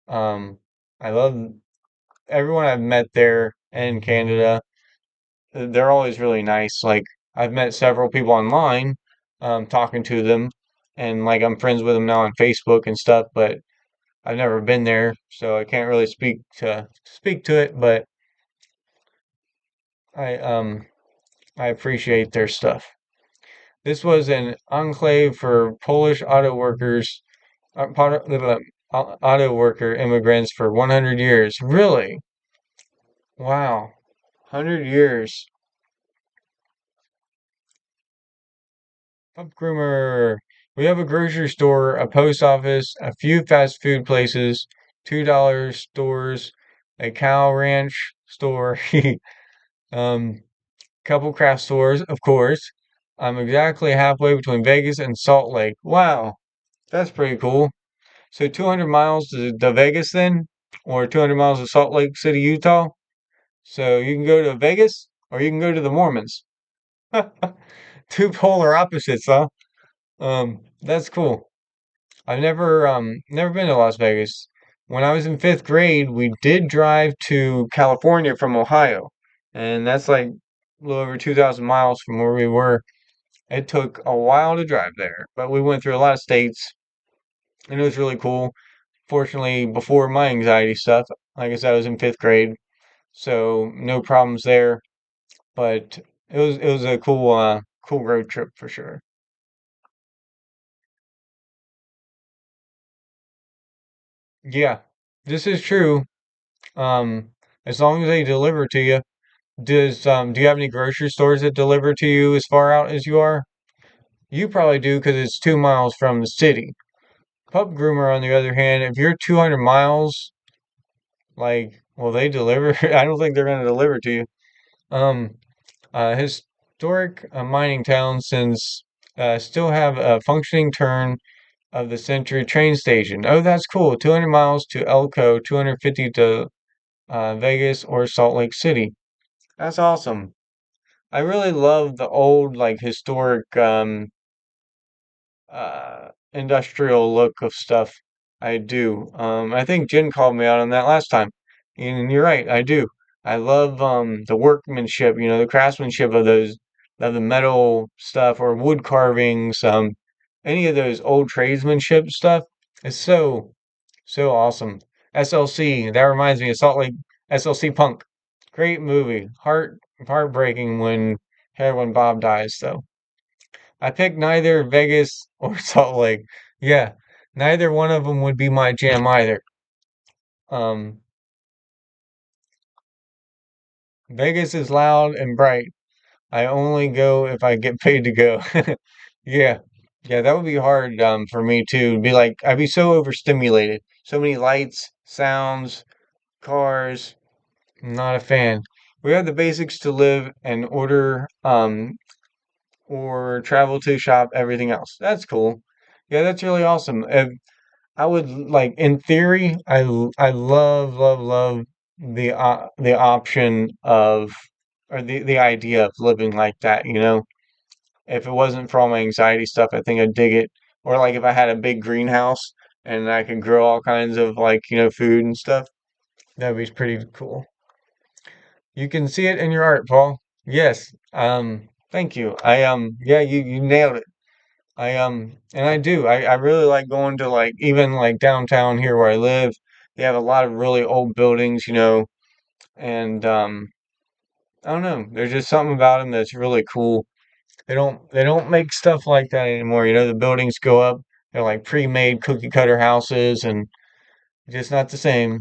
um I love everyone I've met there in Canada. They're always really nice. Like I've met several people online, talking to them, and like I'm friends with them now on Facebook and stuff, but I've never been there, so I can't really speak to it, but I I appreciate their stuff. This was an enclave for Polish auto worker immigrants for 100 years. Really? Wow. 100 years. Pub groomer. We have a grocery store, a post office, a few fast food places, $2 stores, a cow ranch store, um, couple craft stores, of course. I'm exactly halfway between Vegas and Salt Lake. Wow, that's pretty cool. So 200 miles to Vegas then, or 200 miles to Salt Lake City, Utah. So you can go to Vegas or you can go to the Mormons. Two polar opposites, huh? That's cool. I've never been to Las Vegas. When I was in fifth grade, we did drive to California from Ohio, and that's like a little over 2,000 miles from where we were. It took a while to drive there, but we went through a lot of states, and it was really cool. Fortunately, before my anxiety stuff, like I said, I was in fifth grade, so no problems there. But it was a cool road trip for sure. Yeah, this is true. Um, as long as they deliver to you. Do you have any grocery stores that deliver to you as far out as you are? You probably do because it's 2 miles from the city. Pub groomer, on the other hand, if you're 200 miles, like, will they deliver? I don't think they're going to deliver to you. Um, Historic mining town since still have a functioning turn of the century train station. Oh, that's cool. 200 miles to Elko, 250 to Vegas or Salt Lake City. That's awesome. I really love the old, like, historic, industrial look of stuff. I do. I think Jen called me out on that last time. And you're right, I do. I love the workmanship, the craftsmanship of the metal stuff or wood carvings, any of those old tradesmanship stuff. It's so awesome. SLC, that reminds me of Salt Lake SLC Punk. Great movie. Heartbreaking when Bob dies though. I picked neither Vegas or Salt Lake. Yeah, neither one of them would be my jam either. Um, Vegas is loud and bright. I only go if I get paid to go. Yeah, yeah, that would be hard for me too. Be like, I'd be so overstimulated. So many lights, sounds, cars. Not a fan. We have the basics to live and order or travel to shop, everything else. That's cool. Yeah, that's really awesome. I would like in theory, I love the option of or the idea of living like that, you know. If it wasn't for all my anxiety stuff, I think I'd dig it. Or like if I had a big greenhouse and I could grow all kinds of like, you know, food and stuff, that'd be pretty cool. You can see it in your art, Paul. Yes. Thank you. Yeah, you nailed it. And I do. I really like going to like even like downtown here where I live. They have a lot of really old buildings, you know, and I don't know. There's just something about them that's really cool. They don't make stuff like that anymore. You know, the buildings go up. They're like pre-made cookie cutter houses and just not the same.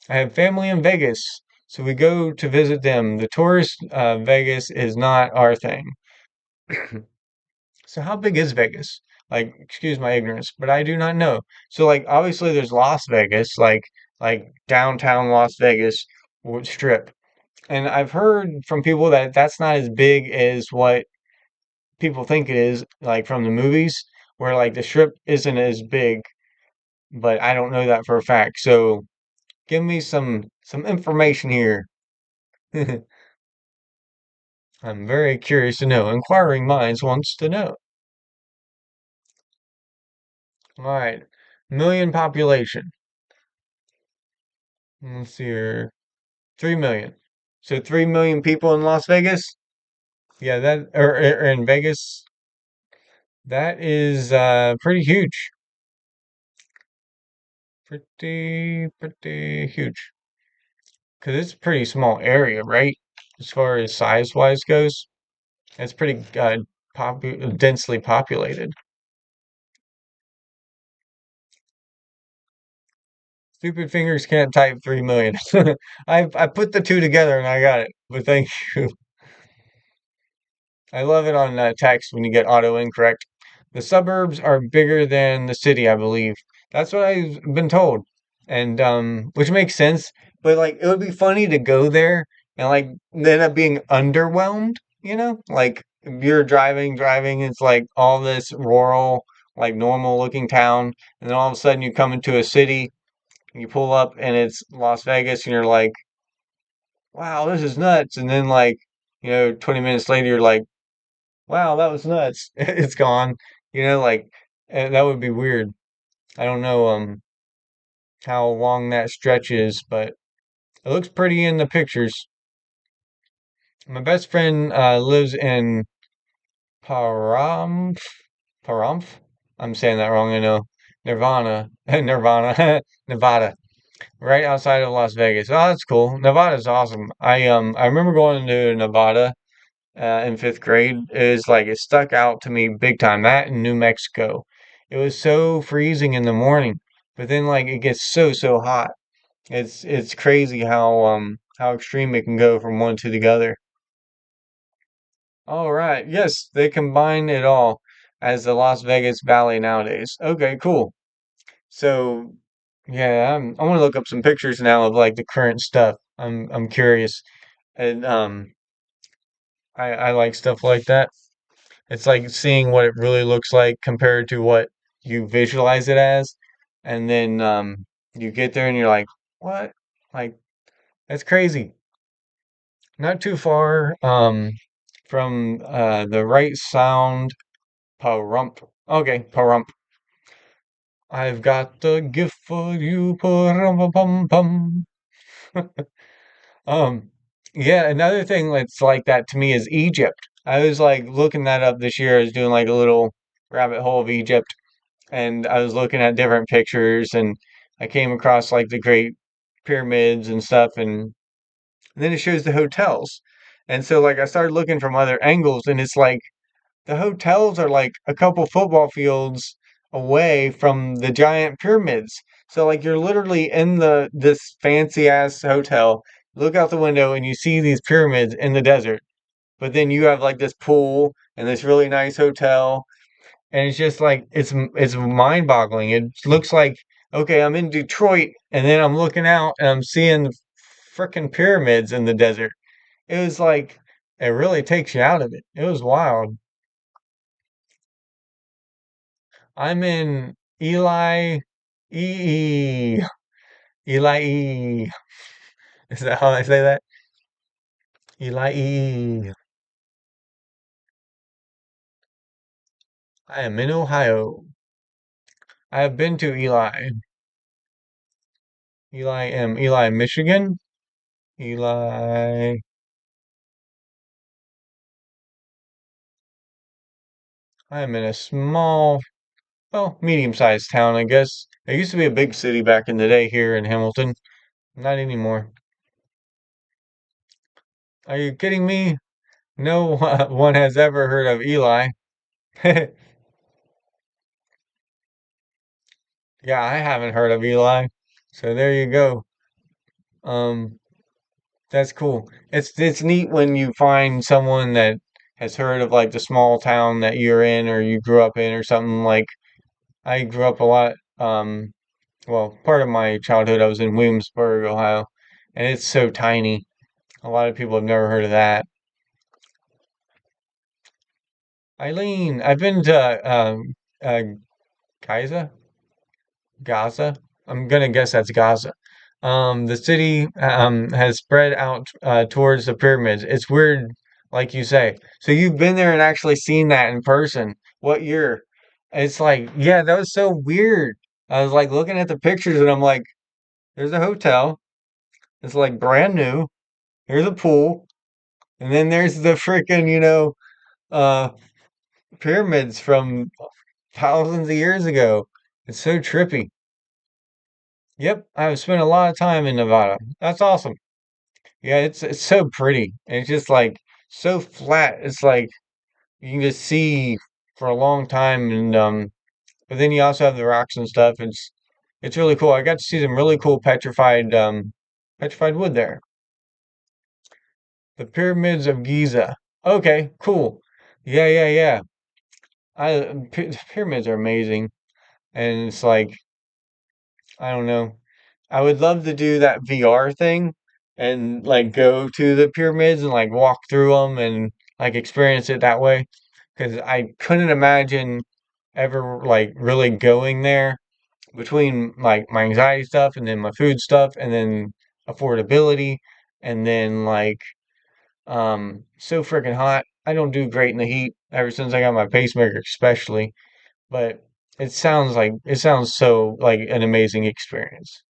I have family in Vegas, so we go to visit them. The tourist Vegas is not our thing. So how big is Vegas? Like, excuse my ignorance, but I do not know. So like obviously there's Las Vegas, like downtown Las Vegas Strip. And I've heard from people that that's not as big as what people think it is, like from the movies, where like the Strip isn't as big, but I don't know that for a fact. So give me some information here. I'm very curious to know. Inquiring minds wants to know. All right. Million population. Let's see here. 3 million. So 3 million people in Las Vegas? Yeah, that or in Vegas, that is pretty huge. Pretty huge. Because it's a pretty small area, right? As far as size-wise goes. It's pretty densely populated. Stupid fingers can't type 3 million. I put the two together and I got it. But thank you. I love it on text when you get auto incorrect. The suburbs are bigger than the city, I believe. That's what I've been told. And which makes sense, but like it would be funny to go there and like end up being underwhelmed, you know? Like if you're driving, it's like all this rural, like normal looking town, and then all of a sudden you come into a city, you pull up and it's Las Vegas and you're like, wow, this is nuts. And then like, you know, 20 minutes later you're like, wow, that was nuts. It's gone. You know, like that would be weird. I don't know how long that stretch is, but it looks pretty in the pictures. My best friend lives in Paramf. Paramf? I'm saying that wrong, I know. Nirvana. Nirvana. Nevada. Right outside of Las Vegas. Oh, that's cool. Nevada's awesome. I remember going to Nevada in fifth grade. Is like it stuck out to me big time. That in New Mexico, it was so freezing in the morning, but then like it gets so hot. It's crazy how extreme it can go from one to the other. All right, yes, they combine it all as the Las Vegas Valley nowadays. Okay, cool. So yeah, I want to look up some pictures now of like the current stuff. I'm curious, and I like stuff like that. It's like seeing what it really looks like compared to what you visualize it as. And then you get there and you're like, what? Like, that's crazy. Not too far from the right sound, parump. Okay, parump. I've got the gift for you, parum pum pum. Um, yeah, another thing that's like that to me is Egypt. I was like looking that up this year. I was doing like a little rabbit hole of Egypt and I was looking at different pictures and I came across like the Great Pyramids and stuff and then it shows the hotels. And so like I started looking from other angles and it's like the hotels are like a couple football fields away from the giant pyramids. So like you're literally in the this fancy ass hotel, look out the window and you see these pyramids in the desert. But then you have like this pool and this really nice hotel and it's just like it's mind-boggling. It looks like okay, I'm in Detroit, and then I'm looking out and I'm seeing the frickin' pyramids in the desert. It was like it really takes you out of it. It was wild. I'm in Ely, E. Eli E. Is that how I say that? Eli E. I am in Ohio. I have been to Eli. Eli, Michigan. Eli. I am in a small, well, medium-sized town, I guess. It used to be a big city back in the day here in Hamilton. Not anymore. Are you kidding me? No one has ever heard of Eli. Yeah, I haven't heard of Eli. So there you go. Um, that's cool. It's neat when you find someone that has heard of like the small town that you're in or you grew up in or something like I grew up a lot well, part of my childhood I was in Williamsburg, Ohio, and it's so tiny. A lot of people have never heard of that. Eileen, I've been to uh Giza? Gaza. I'm gonna guess that's Gaza. The city has spread out towards the pyramids. It's weird, like you say. So you've been there and actually seen that in person. What year? It's like, yeah, that was so weird. I was like looking at the pictures and I'm like, there's a hotel. It's like brand new. Here's a pool. And then there's the freaking, uh, pyramids from thousands of years ago. It's so trippy. Yep, I've spent a lot of time in Nevada. That's awesome. Yeah, it's so pretty. It's just like so flat. It's like you can just see for a long time and but then you also have the rocks and stuff. It's really cool. I got to see some really cool petrified wood there. The pyramids of Giza. Okay, cool. Yeah, yeah, yeah. Pyramids are amazing and it's like I don't know. I would love to do that VR thing and like go to the pyramids and like walk through them and like experience it that way. Because I couldn't imagine ever like really going there between like my anxiety stuff and then my food stuff and then affordability and then like so freaking hot. I don't do great in the heat ever since I got my pacemaker especially, but it sounds so like an amazing experience.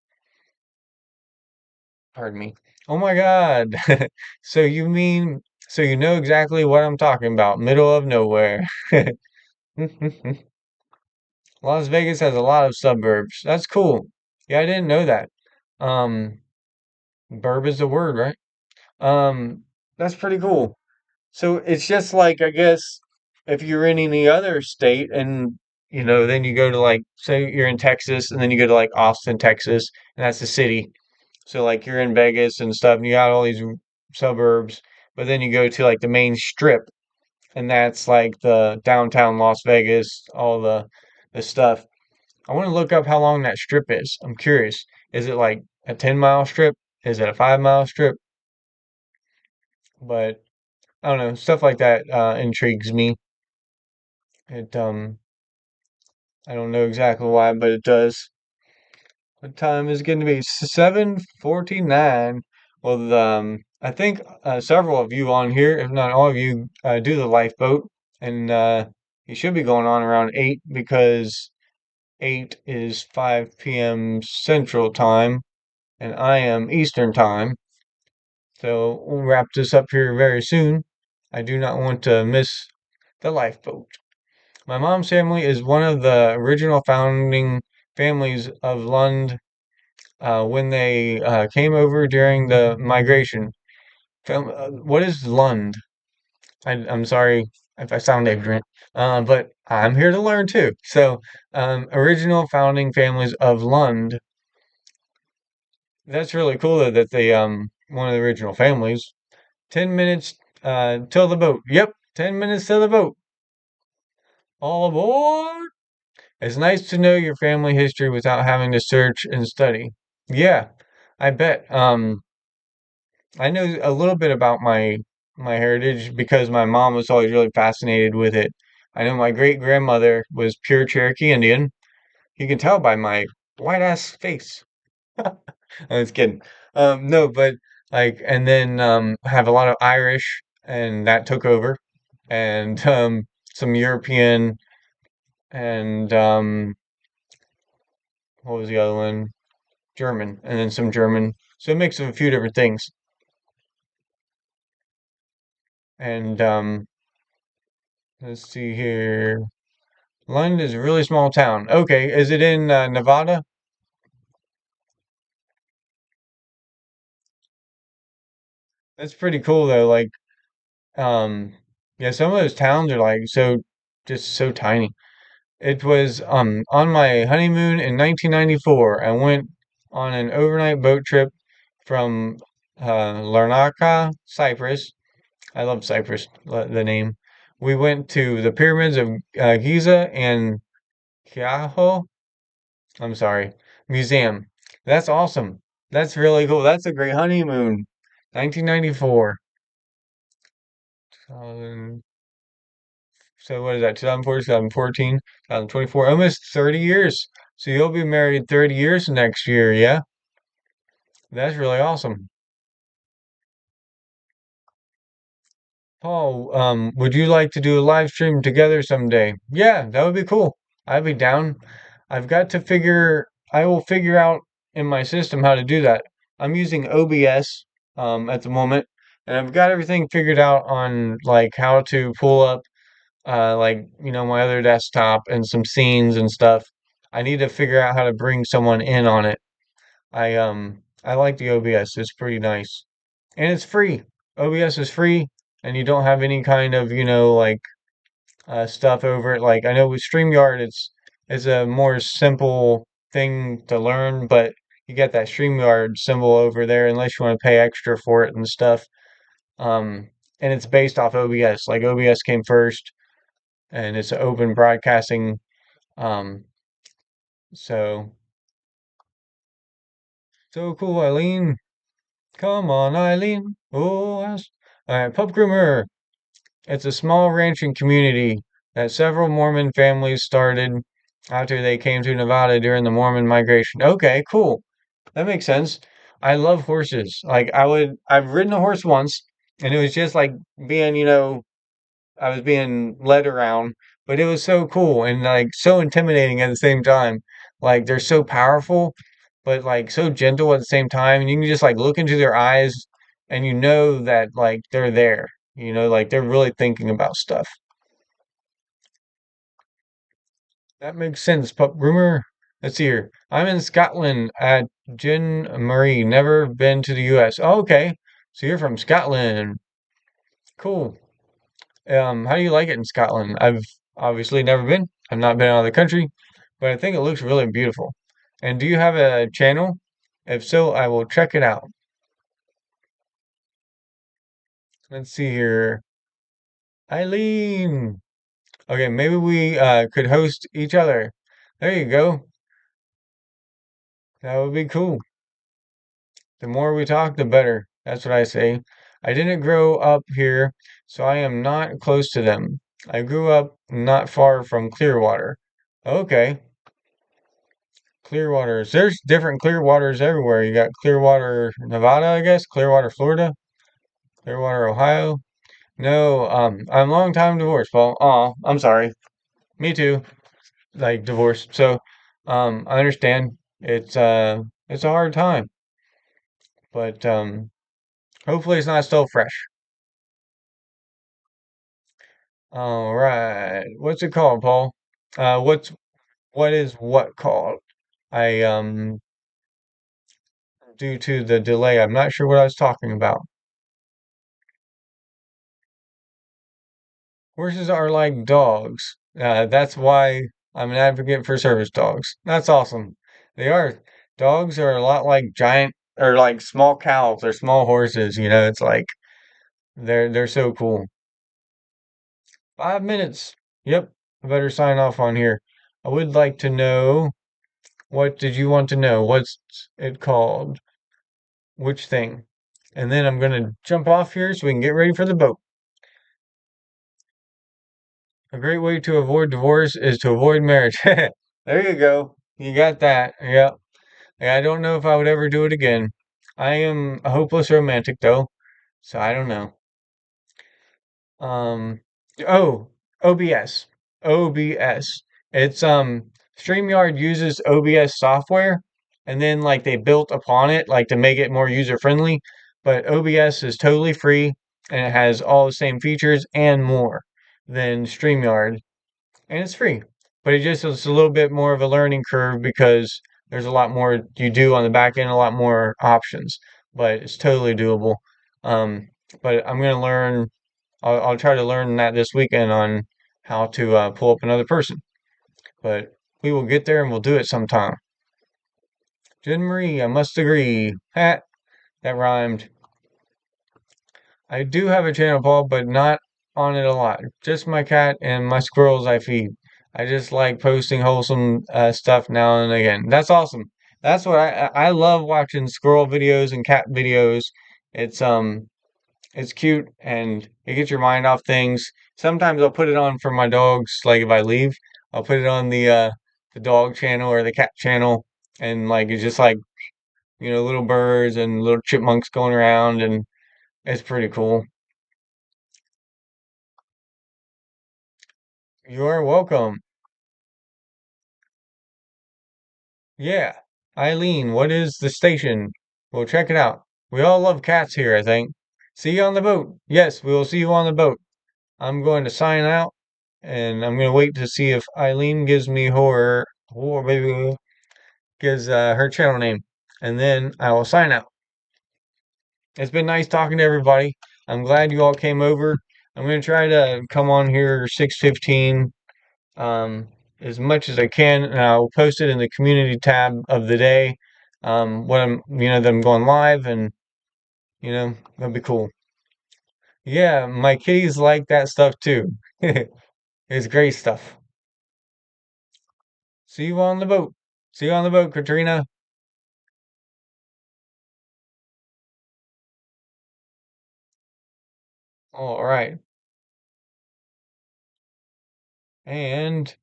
Pardon me. Oh my God. So you mean, so you know exactly what I'm talking about, middle of nowhere. Las Vegas has a lot of suburbs. That's cool. Yeah, I didn't know that. Um, burb is the word, right? That's pretty cool. So it's just like, I guess, if you're in any other state and, then you go to like, say you're in Texas and then you go to like Austin, Texas, and that's the city. So like you're in Vegas and stuff, and you got all these suburbs, but then you go to like the main strip, and that's like the downtown Las Vegas, all the stuff. I want to look up how long that strip is. I'm curious. Is it like a 10-mile strip? Is it a 5-mile strip? But I don't know. Stuff like that intrigues me. It I don't know exactly why, but it does. What time is it going to be? 7:49. Well, I think several of you on here, if not all of you, do the lifeboat, and you should be going on around 8 because 8 is 5 p.m. Central Time, and I am Eastern Time. So we'll wrap this up here very soon. I do not want to miss the lifeboat. My mom's family is one of the original founding families of Lund when they came over during the migration. What is Lund? I'm sorry if I sound ignorant, but I'm here to learn too. So, original founding families of Lund. That's really cool though, that they one of the original families. 10 minutes till the boat. Yep, 10 minutes till the boat. All aboard! It's nice to know your family history without having to search and study. Yeah, I bet. I know a little bit about my heritage because my mom was always really fascinated with it. I know my great grandmother was pure Cherokee Indian. You can tell by my white ass face. I was kidding. No, but like, and then have a lot of Irish, and that took over, and some European, and what was the other one? German, and then some German. So a mix of a few different things. And let's see here. London is a really small town. Okay, is it in Nevada? That's pretty cool though. Like, um, yeah, some of those towns are like just so tiny. It was on my honeymoon in 1994. I went on an overnight boat trip from Larnaca, Cyprus. I love Cyprus, the name. We went to the pyramids of Giza and Chiajo. I'm sorry, museum. That's awesome. That's really cool. That's a great honeymoon. 1994. So what is that? 2004, 2014, 2024, almost 30 years. So you'll be married 30 years next year, yeah? That's really awesome. Paul, would you like to do a live stream together someday? Yeah, that would be cool. I'd be down. I will figure out in my system how to do that. I'm using OBS, at the moment, and I've got everything figured out on like how to pull up like my other desktop and some scenes and stuff. I need to figure out how to bring someone in on it. I like the OBS. It's pretty nice. And it's free. OBS is free and you don't have any kind of, like stuff over it. Like I know with StreamYard it's a more simple thing to learn, but you get that StreamYard symbol over there unless you want to pay extra for it and stuff. Um and it's based off OBS. Like OBS came first and it's an open broadcasting. Um, so so cool, Eileen. Come on, Eileen. Oh, all right, Pup Groomer. It's a small ranching community that several Mormon families started after they came to Nevada during the Mormon migration. Okay, cool. That makes sense. I love horses. I've ridden a horse once, and it was just like being, I was being led around, but it was so cool and like so intimidating at the same time. Like they're so powerful, but like so gentle at the same time. And you can just like look into their eyes and you know that like they're there, like they're really thinking about stuff. That makes sense, pup groomer. Let's see here. I'm in Scotland at Gin Marie. Never been to the US. Oh, okay. So you're from Scotland. Cool. How do you like it in Scotland? I've obviously never been. I've not been out of the country, but I think it looks really beautiful. And do you have a channel? If so, I will check it out. Let's see here. Eileen. Okay, maybe we could host each other. There you go. That would be cool. The more we talk, the better. That's what I say. I didn't grow up here, so I am not close to them. I grew up not far from Clearwater. Okay. Clearwaters. There's different Clearwaters everywhere. You got Clearwater, Nevada, I guess, Clearwater, Florida, Clearwater, Ohio. No, I'm long time divorced, Paul. Aw, I'm sorry. Me too. Like divorced. So, I understand. It's a hard time, but hopefully it's not still fresh. All right. What's it called, Paul? What is what called? I due to the delay, I'm not sure what I was talking about. Horses are like dogs. That's why I'm an advocate for service dogs. That's awesome. They are. Dogs are a lot like giant or like small cows or small horses, it's like they're so cool. 5 minutes. Yep. I better sign off on here. I would like to know, what did you want to know? What's it called? Which thing? And then I'm gonna jump off here so we can get ready for the boat. A great way to avoid divorce is to avoid marriage. There you go. You got that. Yeah. Yeah, I don't know if I would ever do it again. I am a hopeless romantic though, so I don't know. Um, oh, OBS. OBS. It's StreamYard uses OBS software and then like they built upon it like to make it more user friendly, but OBS is totally free and it has all the same features and more than StreamYard and it's free. But it just is a little bit more of a learning curve because there's a lot more you do on the back end, a lot more options, but it's totally doable. Um, but I'm gonna learn I'll try to learn that this weekend on how to pull up another person. But we will get there and we'll do it sometime. Jen Marie, I must agree. Ha, that rhymed. I do have a channel, Paul, but not on it a lot. Just my cat and my squirrels I feed. I just like posting wholesome stuff now and again. That's awesome. That's what I love watching squirrel videos and cat videos. It's it's cute and it gets your mind off things. Sometimes I'll put it on for my dogs, like if I leave, I'll put it on the dog channel or the cat channel and like it's just like, little birds and little chipmunks going around and it's pretty cool. You are welcome. Yeah. Eileen, what is the station? We'll check it out. We all love cats here, I think. See you on the boat. Yes, we will see you on the boat. I'm going to sign out and I'm going to wait to see if Eileen gives me or maybe gives her channel name. And then I will sign out. It's been nice talking to everybody. I'm glad you all came over. I'm going to try to come on here 6:15 um, as much as I can, and I'll post it in the community tab of the day. When that I'm going live, and that'll be cool. Yeah, my kitties like that stuff too. It's great stuff. See you on the boat. See you on the boat, Katrina. All right, and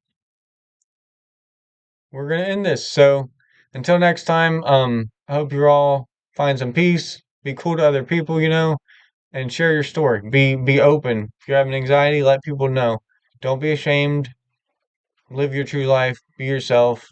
we're gonna end this. So until next time, I hope you all find some peace. Be cool to other people, and share your story. Be open. If you're having anxiety, let people know. Don't be ashamed. Live your true life. Be yourself.